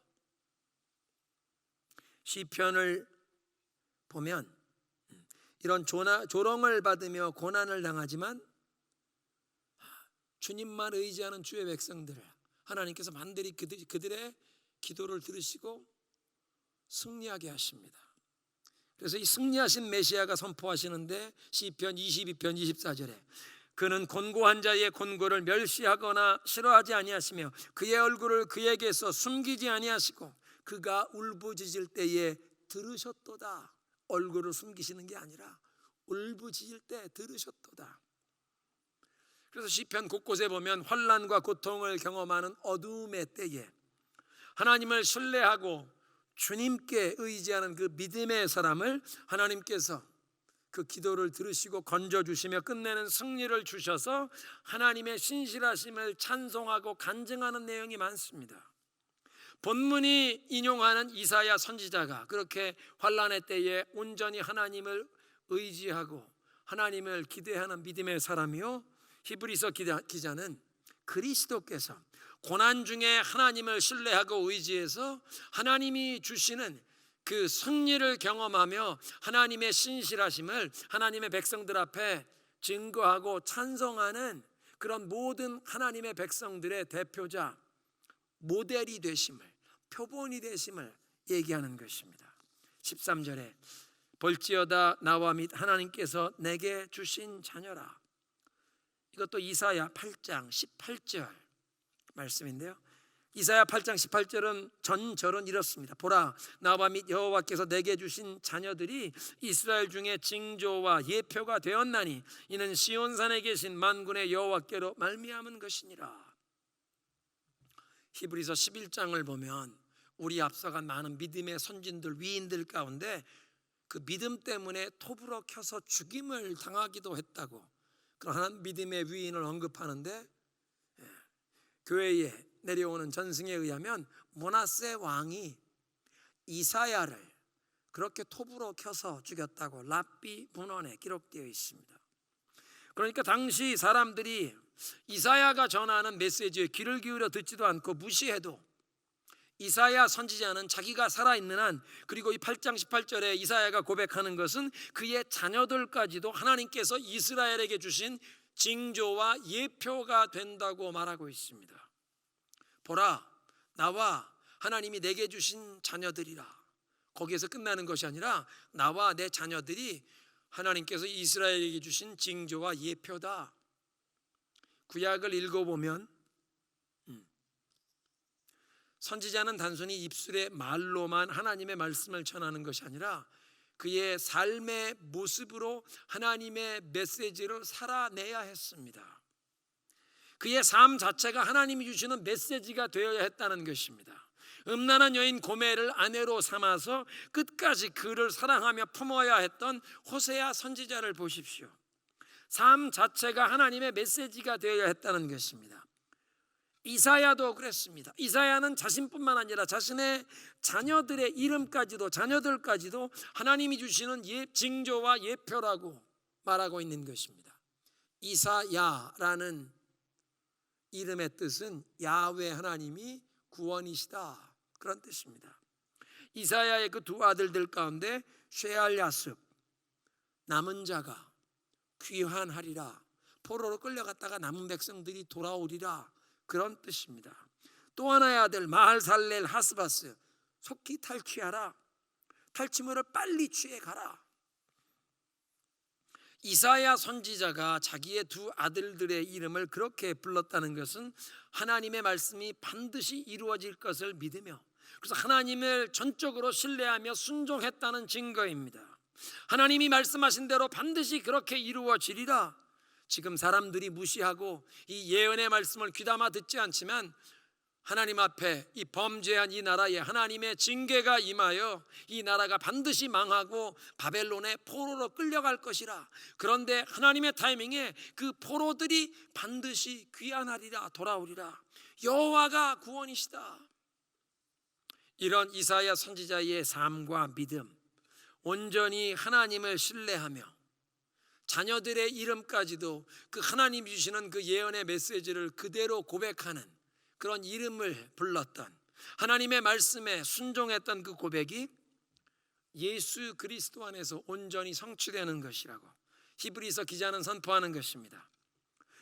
시편을 보면 이런 조롱을 받으며 고난을 당하지만 주님만 의지하는 주의 백성들을 하나님께서 반드시 그들의 기도를 들으시고 승리하게 하십니다. 그래서 이 승리하신 메시아가 선포하시는데, 시편 22편 24절에 그는 곤고한 자의 곤고를 멸시하거나 싫어하지 아니하시며 그의 얼굴을 그에게서 숨기지 아니하시고 그가 울부짖을 때에 들으셨도다. 얼굴을 숨기시는 게 아니라 울부짖을 때 들으셨도다. 그래서 시편 곳곳에 보면 환난과 고통을 경험하는 어두움의 때에 하나님을 신뢰하고 주님께 의지하는 그 믿음의 사람을 하나님께서 그 기도를 들으시고 건져주시며 끝내는 승리를 주셔서 하나님의 신실하심을 찬송하고 간증하는 내용이 많습니다. 본문이 인용하는 이사야 선지자가 그렇게 환난의 때에 온전히 하나님을 의지하고 하나님을 기대하는 믿음의 사람이요, 히브리서 기자는 그리스도께서 고난 중에 하나님을 신뢰하고 의지해서 하나님이 주시는 그 승리를 경험하며 하나님의 신실하심을 하나님의 백성들 앞에 증거하고 찬송하는 그런 모든 하나님의 백성들의 대표자, 모델이 되심을, 표본이 되심을 얘기하는 것입니다. 13절에 볼지어다 나와 및 하나님께서 내게 주신 자녀라. 이것도 이사야 8장 18절 말씀인데요, 이사야 8장 18절은 전절은 이렇습니다. 보라, 나와 및 여호와께서 내게 주신 자녀들이 이스라엘 중에 징조와 예표가 되었나니 이는 시온산에 계신 만군의 여호와께로 말미암은 것이니라. 히브리서 11장을 보면 우리 앞서간 많은 믿음의 선진들, 위인들 가운데 그 믿음 때문에 톱으로 켜서 죽임을 당하기도 했다고 그러한 믿음의 위인을 언급하는데, 교회에 내려오는 전승에 의하면 므낫세 왕이 이사야를 그렇게 톱으로 켜서 죽였다고 랍비 문헌에 기록되어 있습니다. 그러니까 당시 사람들이 이사야가 전하는 메시지에 귀를 기울여 듣지도 않고 무시해도 이사야 선지자는 자기가 살아있는 한, 그리고 이 8장 18절에 이사야가 고백하는 것은 그의 자녀들까지도 하나님께서 이스라엘에게 주신 징조와 예표가 된다고 말하고 있습니다. 보라, 나와 하나님이 내게 주신 자녀들이라. 거기에서 끝나는 것이 아니라 나와 내 자녀들이 하나님께서 이스라엘에게 주신 징조와 예표다. 구약을 읽어보면 선지자는 단순히 입술의 말로만 하나님의 말씀을 전하는 것이 아니라 그의 삶의 모습으로 하나님의 메시지를 살아내야 했습니다. 그의 삶 자체가 하나님이 주시는 메시지가 되어야 했다는 것입니다. 음란한 여인 고멜을 아내로 삼아서 끝까지 그를 사랑하며 품어야 했던 호세아 선지자를 보십시오. 삶 자체가 하나님의 메시지가 되어야 했다는 것입니다. 이사야도 그랬습니다. 이사야는 자신뿐만 아니라 자신의 자녀들의 이름까지도, 자녀들까지도 하나님이 주시는 징조와 예표라고 말하고 있는 것입니다. 이사야라는 이름의 뜻은 야훼 하나님이 구원이시다, 그런 뜻입니다. 이사야의 그 두 아들들 가운데 쉐알야습, 남은 자가 귀환하리라, 포로로 끌려갔다가 남은 백성들이 돌아오리라, 그런 뜻입니다. 또 하나의 아들 마할살렐 하스바스, 속히 탈취하라, 탈취물을 빨리 취해 가라. 이사야 선지자가 자기의 두 아들들의 이름을 그렇게 불렀다는 것은 하나님의 말씀이 반드시 이루어질 것을 믿으며, 그래서 하나님을 전적으로 신뢰하며 순종했다는 증거입니다. 하나님이 말씀하신 대로 반드시 그렇게 이루어지리라. 지금 사람들이 무시하고 이 예언의 말씀을 귀담아 듣지 않지만 하나님 앞에 이 범죄한 이 나라에 하나님의 징계가 임하여 이 나라가 반드시 망하고 바벨론의 포로로 끌려갈 것이라. 그런데 하나님의 타이밍에 그 포로들이 반드시 귀환하리라, 돌아오리라. 여호와가 구원이시다. 이런 이사야 선지자의 삶과 믿음, 온전히 하나님을 신뢰하며 자녀들의 이름까지도 그 하나님이 주시는 그 예언의 메시지를 그대로 고백하는 그런 이름을 불렀던, 하나님의 말씀에 순종했던 그 고백이 예수 그리스도 안에서 온전히 성취되는 것이라고 히브리서 기자는 선포하는 것입니다.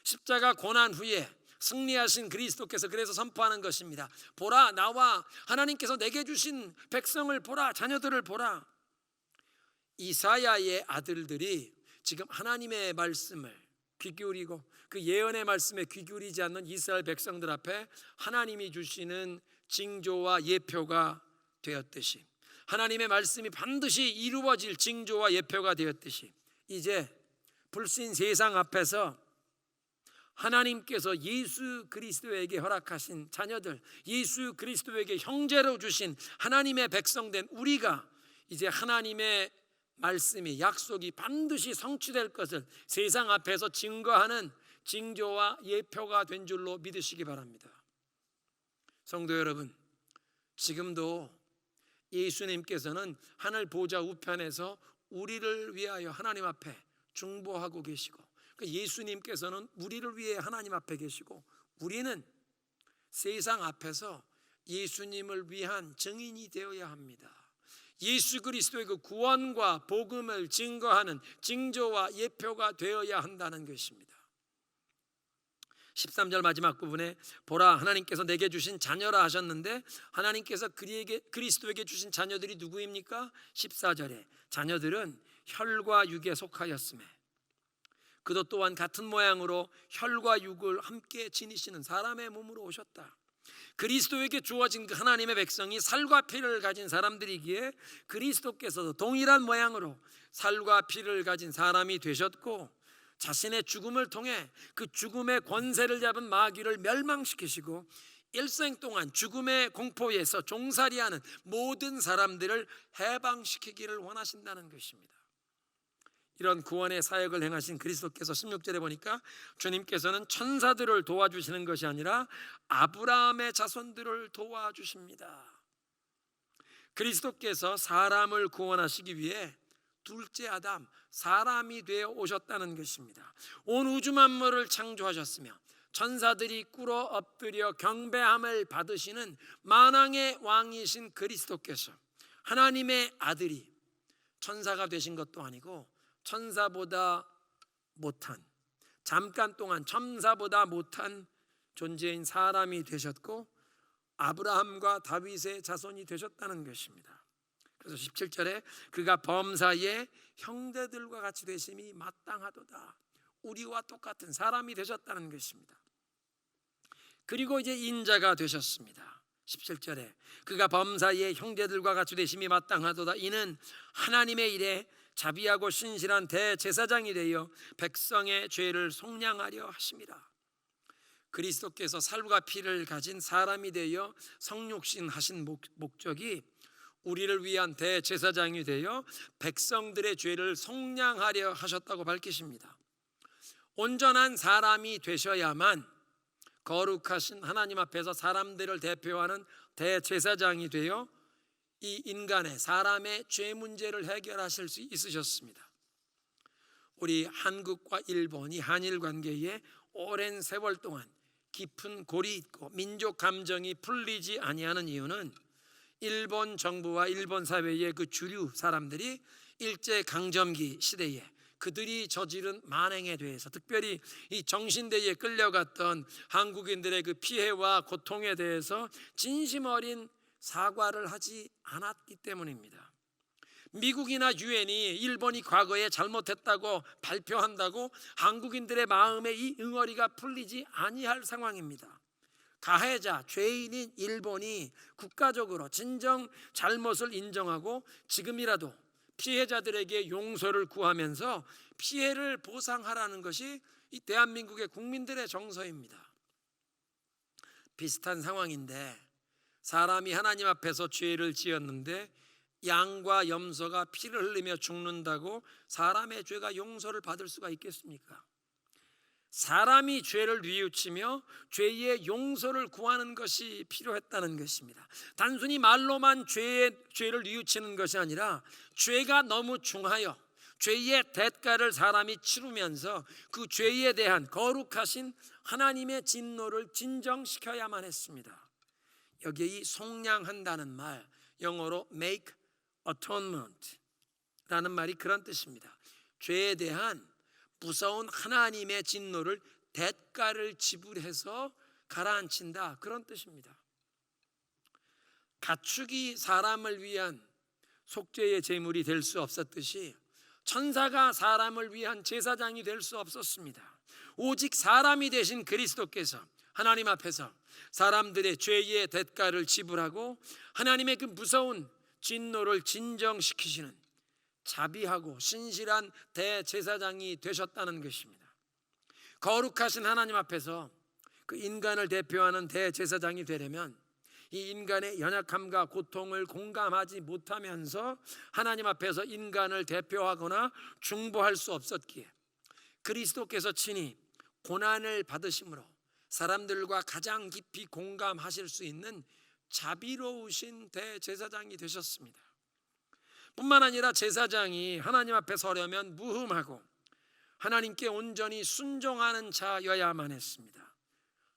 십자가 고난 후에 승리하신 그리스도께서 그래서 선포하는 것입니다. 보라, 나와 하나님께서 내게 주신 백성을 보라, 자녀들을 보라. 이사야의 아들들이 지금 하나님의 말씀을 귀 기울이고 그 예언의 말씀에 귀 기울이지 않는 이스라엘 백성들 앞에 하나님이 주시는 징조와 예표가 되었듯이, 하나님의 말씀이 반드시 이루어질 징조와 예표가 되었듯이, 이제 불신 세상 앞에서 하나님께서 예수 그리스도에게 허락하신 자녀들, 예수 그리스도에게 형제로 주신 하나님의 백성된 우리가 이제 하나님의 말씀이, 약속이 반드시 성취될 것을 세상 앞에서 증거하는 징조와 예표가 된 줄로 믿으시기 바랍니다. 성도 여러분, 지금도 예수님께서는 하늘 보좌 우편에서 우리를 위하여 하나님 앞에 중보하고 계시고, 예수님께서는 우리를 위해 하나님 앞에 계시고, 우리는 세상 앞에서 예수님을 위한 증인이 되어야 합니다. 예수 그리스도의 그 구원과 복음을 증거하는 징조와 예표가 되어야 한다는 것입니다. 13절 마지막 부분에 보라, 하나님께서 내게 주신 자녀라 하셨는데 하나님께서 그리스도에게 주신 자녀들이 누구입니까? 14절에 자녀들은 혈과 육에 속하였음에 그도 또한 같은 모양으로 혈과 육을 함께 지니시는 사람의 몸으로 오셨다. 그리스도에게 주어진 그 하나님의 백성이 살과 피를 가진 사람들이기에 그리스도께서도 동일한 모양으로 살과 피를 가진 사람이 되셨고, 자신의 죽음을 통해 그 죽음의 권세를 잡은 마귀를 멸망시키시고 일생 동안 죽음의 공포에서 종살이하는 모든 사람들을 해방시키기를 원하신다는 것입니다. 이런 구원의 사역을 행하신 그리스도께서 16절에 보니까 주님께서는 천사들을 도와주시는 것이 아니라 아브라함의 자손들을 도와주십니다. 그리스도께서 사람을 구원하시기 위해 둘째 아담, 사람이 되어 오셨다는 것입니다. 온 우주 만물을 창조하셨으며 천사들이 꿇어 엎드려 경배함을 받으시는 만왕의 왕이신 그리스도께서 하나님의 아들이 천사가 되신 것도 아니고 천사보다 못한, 잠깐 동안 천사보다 못한 존재인 사람이 되셨고 아브라함과 다윗의 자손이 되셨다는 것입니다. 그래서 17절에 그가 범사에 형제들과 같이 되심이 마땅하도다. 우리와 똑같은 사람이 되셨다는 것입니다. 그리고 이제 인자가 되셨습니다. 17절에 그가 범사의 형제들과 같이 되심이 마땅하도다. 이는 하나님의 일에 자비하고 신실한 대제사장이 되어 백성의 죄를 속량하려 하심이라. 그리스도께서 살과 피를 가진 사람이 되어 성육신 하신 목적이 우리를 위한 대제사장이 되어 백성들의 죄를 속량하려 하셨다고 밝히십니다. 온전한 사람이 되셔야만 거룩하신 하나님 앞에서 사람들을 대표하는 대제사장이 되어 이 인간의 사람의 죄 문제를 해결하실 수 있으셨습니다. 우리 한국과 일본이 한일 관계에 오랜 세월 동안 깊은 골이 있고 민족 감정이 풀리지 아니하는 이유는 일본 정부와 일본 사회의 그 주류 사람들이 일제 강점기 시대에 그들이 저지른 만행에 대해서, 특별히 이 정신대에 끌려갔던 한국인들의 그 피해와 고통에 대해서 진심 어린 사과를 하지 않았기 때문입니다. 미국이나 유엔이 일본이 과거에 잘못했다고 발표한다고 한국인들의 마음에 이 응어리가 풀리지 아니할 상황입니다. 가해자, 죄인인 일본이 국가적으로 진정 잘못을 인정하고 지금이라도 피해자들에게 용서를 구하면서 피해를 보상하라는 것이 이 대한민국의 국민들의 정서입니다. 비슷한 상황인데, 사람이 하나님 앞에서 죄를 지었는데 양과 염소가 피를 흘리며 죽는다고 사람의 죄가 용서를 받을 수가 있겠습니까? 사람이 죄를 뉘우치며 죄의 용서를 구하는 것이 필요했다는 것입니다. 단순히 말로만 죄를 뉘우치는 것이 아니라 죄가 너무 중하여 죄의 대가를 사람이 치르면서 그 죄에 대한 거룩하신 하나님의 진노를 진정시켜야만 했습니다. 여기에 이 속량한다는 말, 영어로 make atonement 라는 말이 그런 뜻입니다. 죄에 대한 무서운 하나님의 진노를 대가를 지불해서 가라앉힌다, 그런 뜻입니다. 가축이 사람을 위한 속죄의 제물이 될 수 없었듯이 천사가 사람을 위한 제사장이 될 수 없었습니다. 오직 사람이 되신 그리스도께서 하나님 앞에서 사람들의 죄의 대가를 지불하고 하나님의 그 무서운 진노를 진정시키시는 자비하고 신실한 대제사장이 되셨다는 것입니다. 거룩하신 하나님 앞에서 그 인간을 대표하는 대제사장이 되려면 이 인간의 연약함과 고통을 공감하지 못하면서 하나님 앞에서 인간을 대표하거나 중보할 수 없었기에 그리스도께서 친히 고난을 받으심으로 사람들과 가장 깊이 공감하실 수 있는 자비로우신 대제사장이 되셨습니다. 뿐만 아니라 제사장이 하나님 앞에 서려면 무흠하고 하나님께 온전히 순종하는 자여야만 했습니다.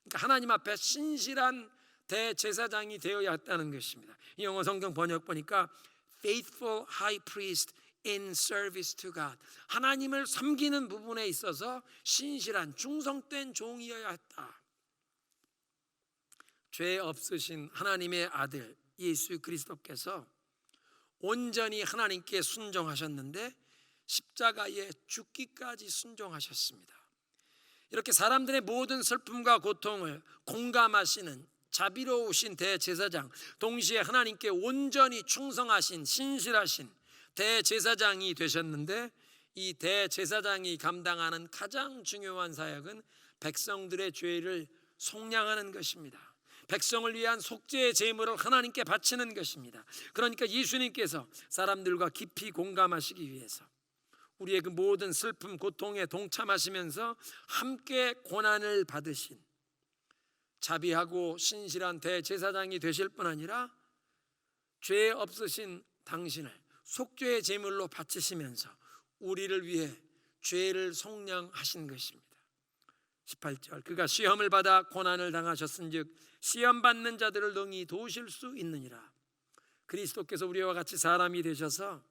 그러니까 하나님 앞에 신실한 대제사장이 되어야 했다는 것입니다. 이 영어 성경 번역 보니까 faithful high priest in service to God, 하나님을 섬기는 부분에 있어서 신실한 충성된 종이어야 했다. 죄 없으신 하나님의 아들 예수 그리스도께서 온전히 하나님께 순종하셨는데 십자가에 죽기까지 순종하셨습니다. 이렇게 사람들의 모든 슬픔과 고통을 공감하시는 자비로우신 대제사장, 동시에 하나님께 온전히 충성하신 신실하신 대제사장이 되셨는데, 이 대제사장이 감당하는 가장 중요한 사역은 백성들의 죄를 속량하는 것입니다. 백성을 위한 속죄의 제물을 하나님께 바치는 것입니다. 그러니까 예수님께서 사람들과 깊이 공감하시기 위해서 우리의 그 모든 슬픔, 고통에 동참하시면서 함께 고난을 받으신 자비하고 신실한 대제사장이 되실 뿐 아니라 죄 없으신 당신을 속죄의 제물로 바치시면서 우리를 위해 죄를 속량하신 것입니다. 18절, 그가 시험을 받아 고난을 당하셨은즉 시험 받는 자들을 능히 도우실 수 있느니라. 그리스도께서 우리와 같이 사람이 되셔서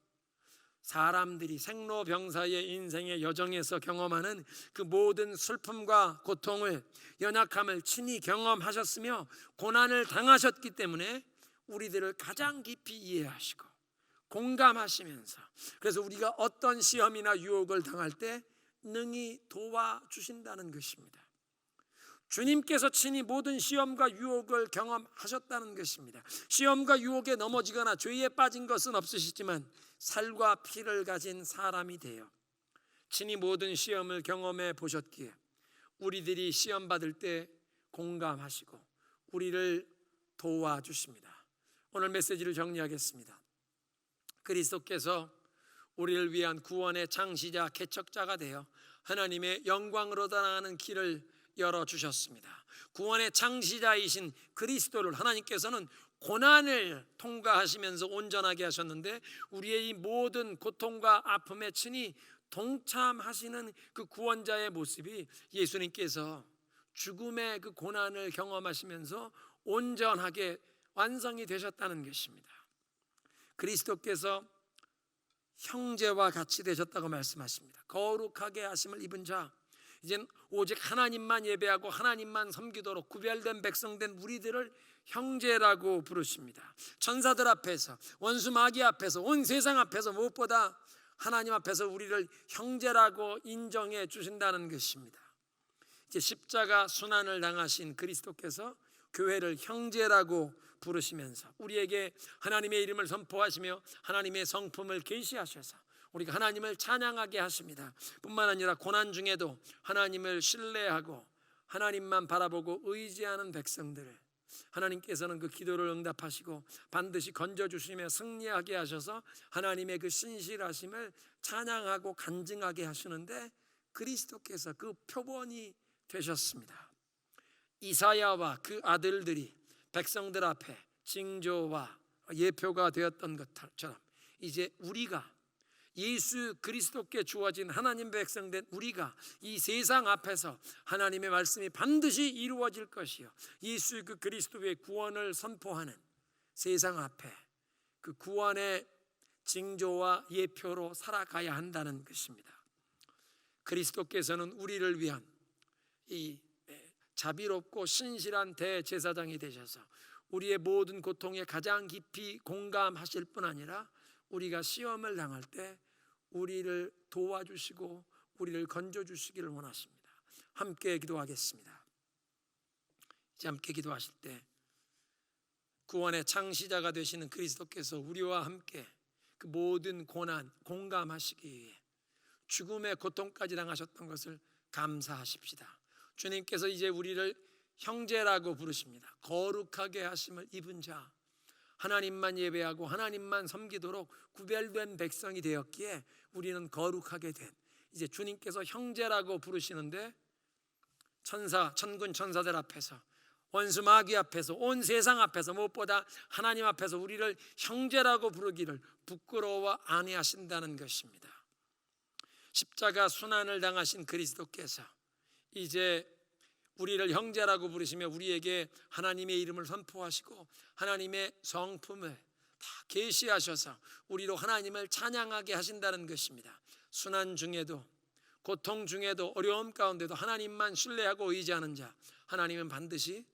사람들이 생로병사의 인생의 여정에서 경험하는 그 모든 슬픔과 고통을, 연약함을 친히 경험하셨으며 고난을 당하셨기 때문에 우리들을 가장 깊이 이해하시고 공감하시면서, 그래서 우리가 어떤 시험이나 유혹을 당할 때 능히 도와주신다는 것입니다. 주님께서 친히 모든 시험과 유혹을 경험하셨다는 것입니다. 시험과 유혹에 넘어지거나 죄에 빠진 것은 없으시지만 살과 피를 가진 사람이 되어 친히 모든 시험을 경험해 보셨기에 우리들이 시험 받을 때 공감하시고 우리를 도와주십니다. 오늘 메시지를 정리하겠습니다. 그리스도께서 우리를 위한 구원의 창시자 개척자가 되어 하나님의 영광으로 나아가는 길을 열어주셨습니다. 구원의 창시자이신 그리스도를 하나님께서는 고난을 통과하시면서 온전하게 하셨는데 우리의 이 모든 고통과 아픔에 친히 동참하시는 그 구원자의 모습이 예수님께서 죽음의 그 고난을 경험하시면서 온전하게 완성이 되셨다는 것입니다. 그리스도께서 형제와 같이 되셨다고 말씀하십니다. 거룩하게 하심을 입은 자, 이젠 오직 하나님만 예배하고 하나님만 섬기도록 구별된 백성된 우리들을 형제라고 부르십니다. 천사들 앞에서, 원수 마귀 앞에서, 온 세상 앞에서, 무엇보다 하나님 앞에서 우리를 형제라고 인정해 주신다는 것입니다. 이제 십자가 순환을 당하신 그리스도께서 교회를 형제라고 부르시면서 우리에게 하나님의 이름을 선포하시며 하나님의 성품을 계시하셔서 우리가 하나님을 찬양하게 하십니다. 뿐만 아니라 고난 중에도 하나님을 신뢰하고 하나님만 바라보고 의지하는 백성들을 하나님께서는 그 기도를 응답하시고 반드시 건져주시며 승리하게 하셔서 하나님의 그 신실하심을 찬양하고 간증하게 하시는데 그리스도께서 그 표본이 되셨습니다. 이사야와 그 아들들이 백성들 앞에 징조와 예표가 되었던 것처럼 이제 우리가 예수 그리스도께 주어진 하나님 백성된 우리가 이 세상 앞에서 하나님의 말씀이 반드시 이루어질 것이요 예수 그 그리스도의 구원을 선포하는 세상 앞에 그 구원의 징조와 예표로 살아가야 한다는 것입니다. 그리스도께서는 우리를 위한 이 자비롭고 신실한 대제사장이 되셔서 우리의 모든 고통에 가장 깊이 공감하실 뿐 아니라 우리가 시험을 당할 때 우리를 도와주시고 우리를 건져주시기를 원하십니다. 함께 기도하겠습니다. 이제 함께 기도하실 때 구원의 창시자가 되시는 그리스도께서 우리와 함께 그 모든 고난 공감하시기 위해 죽음의 고통까지 당하셨던 것을 감사하십시다. 주님께서 이제 우리를 형제라고 부르십니다. 거룩하게 하심을 입은 자, 하나님만 예배하고 하나님만 섬기도록 구별된 백성이 되었기에 우리는 거룩하게 된 이제 주님께서 형제라고 부르시는데 천군 천사들 앞에서 원수 마귀 앞에서 온 세상 앞에서 무엇보다 하나님 앞에서 우리를 형제라고 부르기를 부끄러워 아니하신다는 것입니다. 십자가 순환을 당하신 그리스도께서 이제 우리를 형제라고 부르시며 우리에게 하나님의 이름을 선포하시고 하나님의 성품을 다 계시하셔서 우리로 하나님을 찬양하게 하신다는 것입니다. 순환 중에도 고통 중에도 어려움 가운데도 하나님만 신뢰하고 의지하는 자 하나님은 반드시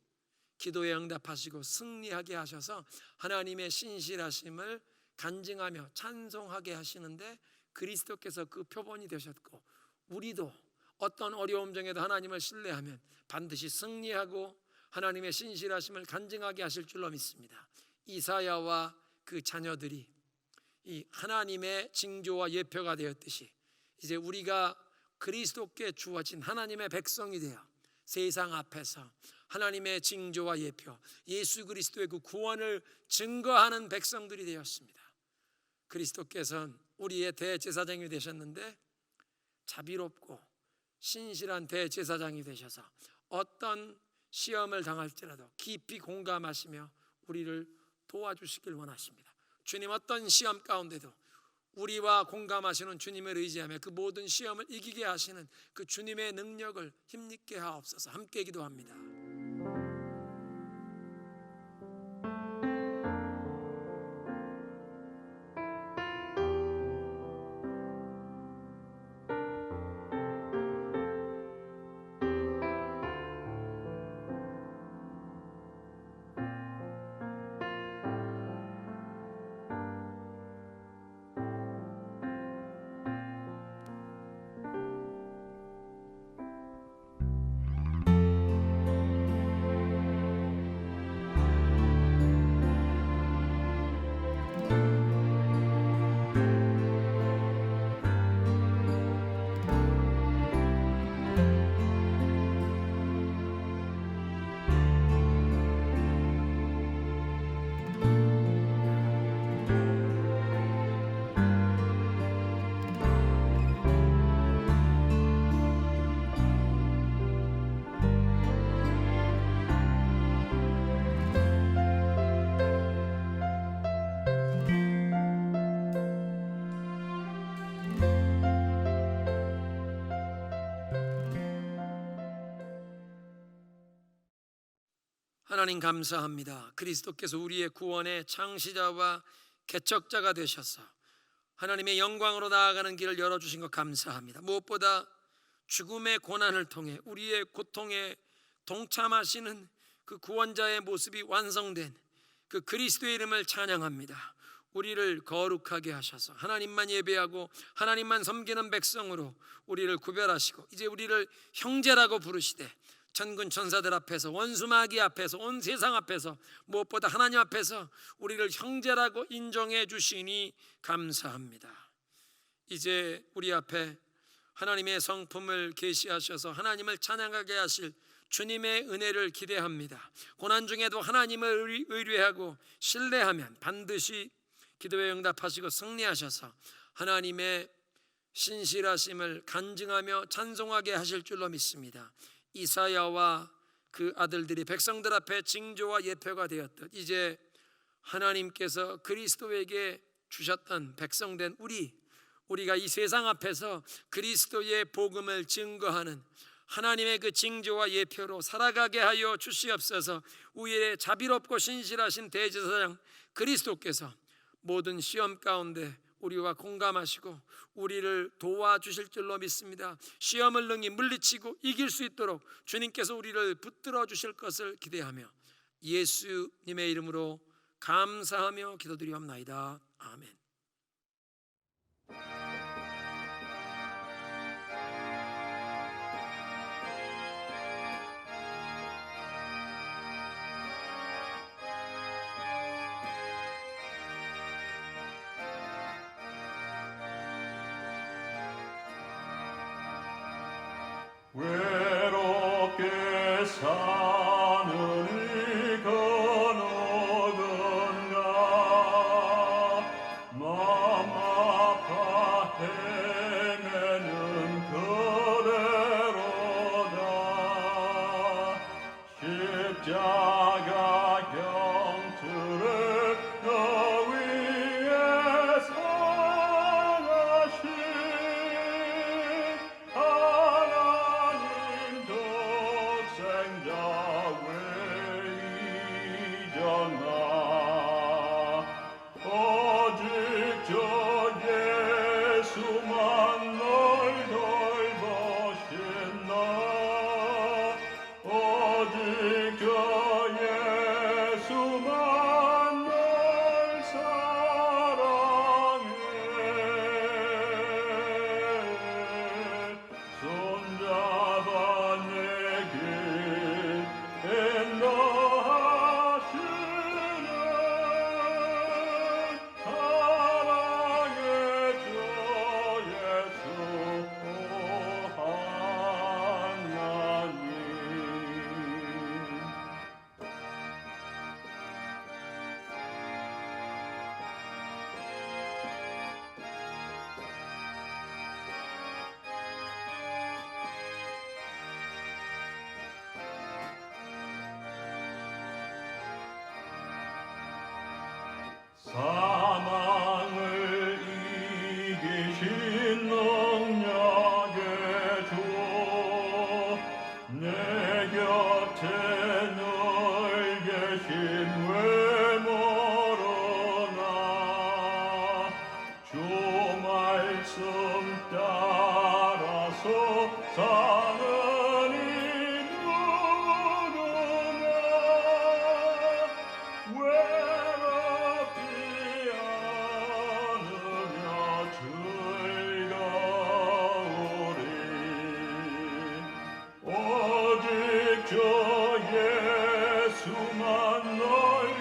기도에 응답하시고 승리하게 하셔서 하나님의 신실하심을 간증하며 찬송하게 하시는데 그리스도께서 그 표본이 되셨고 우리도 어떤 어려움 중에도 하나님을 신뢰하면 반드시 승리하고 하나님의 신실하심을 간증하게 하실 줄로 믿습니다. 이사야와 그 자녀들이 이 하나님의 징조와 예표가 되었듯이 이제 우리가 그리스도께 주어진 하나님의 백성이 되어 세상 앞에서 하나님의 징조와 예표 예수 그리스도의 그 구원을 증거하는 백성들이 되었습니다. 그리스도께서는 우리의 대제사장이 되셨는데 자비롭고 신실한 대제사장이 되셔서 어떤 시험을 당할지라도 깊이 공감하시며 우리를 도와주시길 원하십니다. 주님 어떤 시험 가운데도 우리와 공감하시는 주님을 의지하며 그 모든 시험을 이기게 하시는 그 주님의 능력을 힘있게 하옵소서. 함께 기도합니다. 하나님 감사합니다. 그리스도께서 우리의 구원의 창시자와 개척자가 되셔서 하나님의 영광으로 나아가는 길을 열어주신 것 감사합니다. 무엇보다 죽음의 고난을 통해 우리의 고통에 동참하시는 그 구원자의 모습이 완성된 그 그리스도의 이름을 찬양합니다. 우리를 거룩하게 하셔서 하나님만 예배하고 하나님만 섬기는 백성으로 우리를 구별하시고 이제 우리를 형제라고 부르시되 천군 천사들 앞에서 원수 마귀 앞에서 온 세상 앞에서 무엇보다 하나님 앞에서 우리를 형제라고 인정해 주시니 감사합니다. 이제 우리 앞에 하나님의 성품을 계시하셔서 하나님을 찬양하게 하실 주님의 은혜를 기대합니다. 고난 중에도 하나님을 의뢰하고 신뢰하면 반드시 기도에 응답하시고 승리하셔서 하나님의 신실하심을 간증하며 찬송하게 하실 줄로 믿습니다. 이사야와 그 아들들이 백성들 앞에 징조와 예표가 되었듯 이제 하나님께서 그리스도에게 주셨던 백성된 우리가 이 세상 앞에서 그리스도의 복음을 증거하는 하나님의 그 징조와 예표로 살아가게 하여 주시옵소서. 우리의 자비롭고 신실하신 대제사장 그리스도께서 모든 시험 가운데 우리와 공감하시고 우리를 도와주실 줄로 믿습니다. 시험을 능히 물리치고 이길 수 있도록 주님께서 우리를 붙들어 주실 것을 기대하며 예수님의 이름으로 감사하며 기도드리옵나이다. 아멘. 외롭게 사는 이 건너건가 맘 아파 헤매는 그대로다 십자가 경틀을 너 위에 상하신 하나님 독생자 왜 잊었나 오직 저 예수만 널 돌보신다 오직 저 예수만 널 사랑해 손잡아 내게 인도하시는 사랑의 주 예수 하나님 사망을 이기신 능력의 주 내 곁에 늘 계신 왜 모르나 주 말씀 따라서 사는 이 누구나 외롭지 않으며 즐거우리 오직 저 예수만 널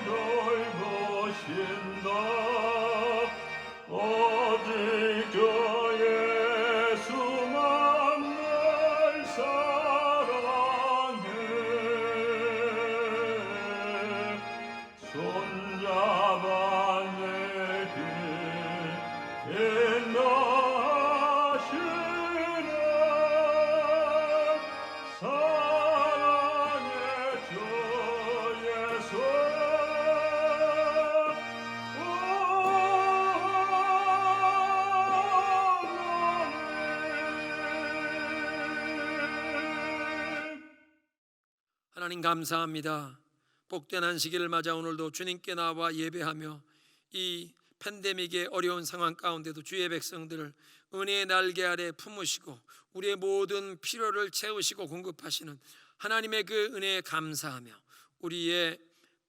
돌보신다 오직 저 예수만 널 사랑해 손잡아 내게 인도하시는 사랑의 주 예수 하나님 감사합니다. 복된 안식일을 맞아 오늘도 주님께 나와 예배하며 이 팬데믹의 어려운 상황 가운데도 주의 백성들을 은혜의 날개 아래 품으시고 우리의 모든 필요를 채우시고 공급하시는 하나님의 그 은혜에 감사하며 우리의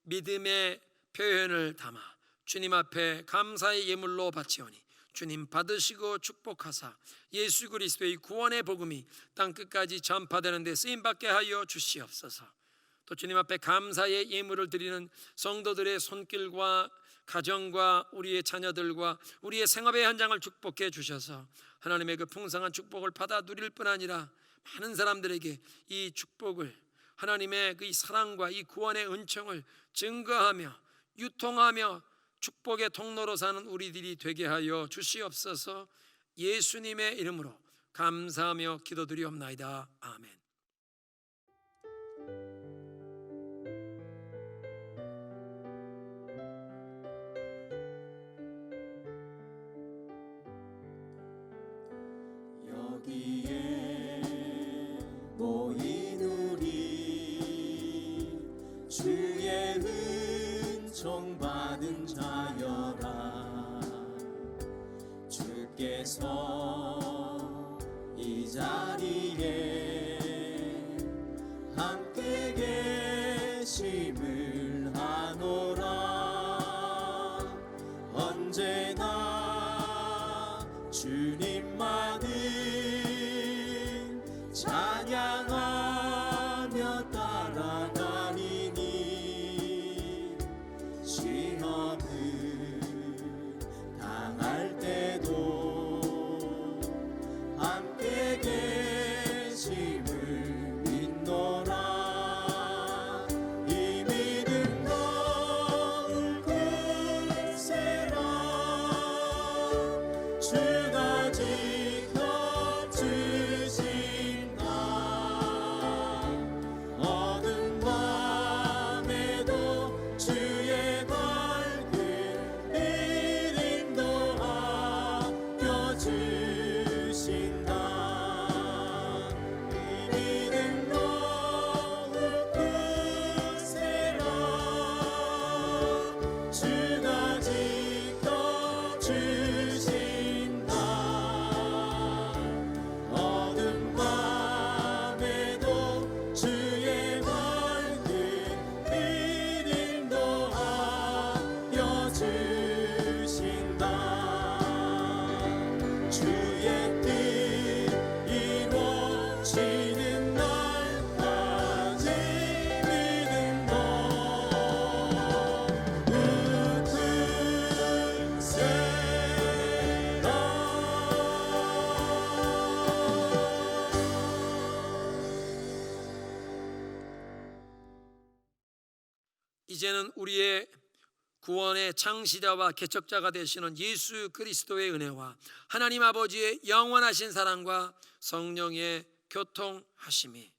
믿음의 표현을 담아 주님 앞에 감사의 예물로 바치오니 주님 받으시고 축복하사 예수 그리스도의 구원의 복음이 땅끝까지 전파되는 데 쓰임받게 하여 주시옵소서. 또 주님 앞에 감사의 예물을 드리는 성도들의 손길과 가정과 우리의 자녀들과 우리의 생업의 현장을 축복해 주셔서 하나님의 그 풍성한 축복을 받아 누릴 뿐 아니라 많은 사람들에게 이 축복을 하나님의 그 사랑과 이 구원의 은총을 증거하며 유통하며 축복의 통로로 사는 우리들이 되게 하여 주시옵소서. 예수님의 이름으로 감사하며 기도드리옵나이다. 아멘. 여기에 모인 우리 주의 은총 받은 자여라. 주께서 이 자리에 함께 계심을 아노라. 언제나 주님만을 찬양하며 따라가리니 시험을 당할 때도 함께 계심을 믿노라. 이 믿음 거울 굳세라. 주가 지켜주신다. 어두운 밤에도 주의 밝은 믿음도 아껴주신다. 이 믿음 거울 굳세라. 주가 지켜주신다. 어두운 밤에도 주의 밝은 믿음도 아껴주신다. 주의 뜻 이루어지는 날까지 믿음도 이제는 우리의 구원의 창시자와 개척자가 되시는 예수 그리스도의 은혜와 하나님 아버지의 영원하신 사랑과 성령의 교통하심이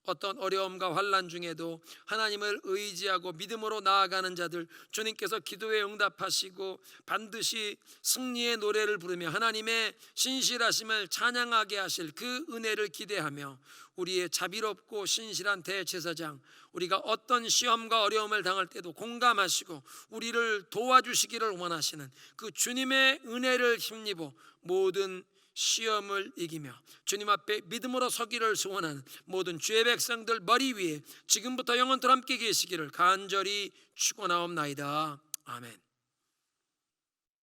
어떤 어려움과 환난 중에도 하나님을 의지하고 믿음으로 나아가는 자들 주님께서 기도에 응답하시고 반드시 승리의 노래를 부르며 하나님의 신실하심을 찬양하게 하실 그 은혜를 기대하며 우리의 자비롭고 신실한 대제사장, 우리가 어떤 시험과 어려움을 당할 때도 공감하시고 우리를 도와주시기를 원하시는 그 주님의 은혜를 힘입어 모든 시험을 이기며 주님 앞에 믿음으로 서기를 소원하는 모든 주의 백성들 머리 위에 지금부터 영원토록 함께 계시기를 간절히 축원하옵나이다. 아멘.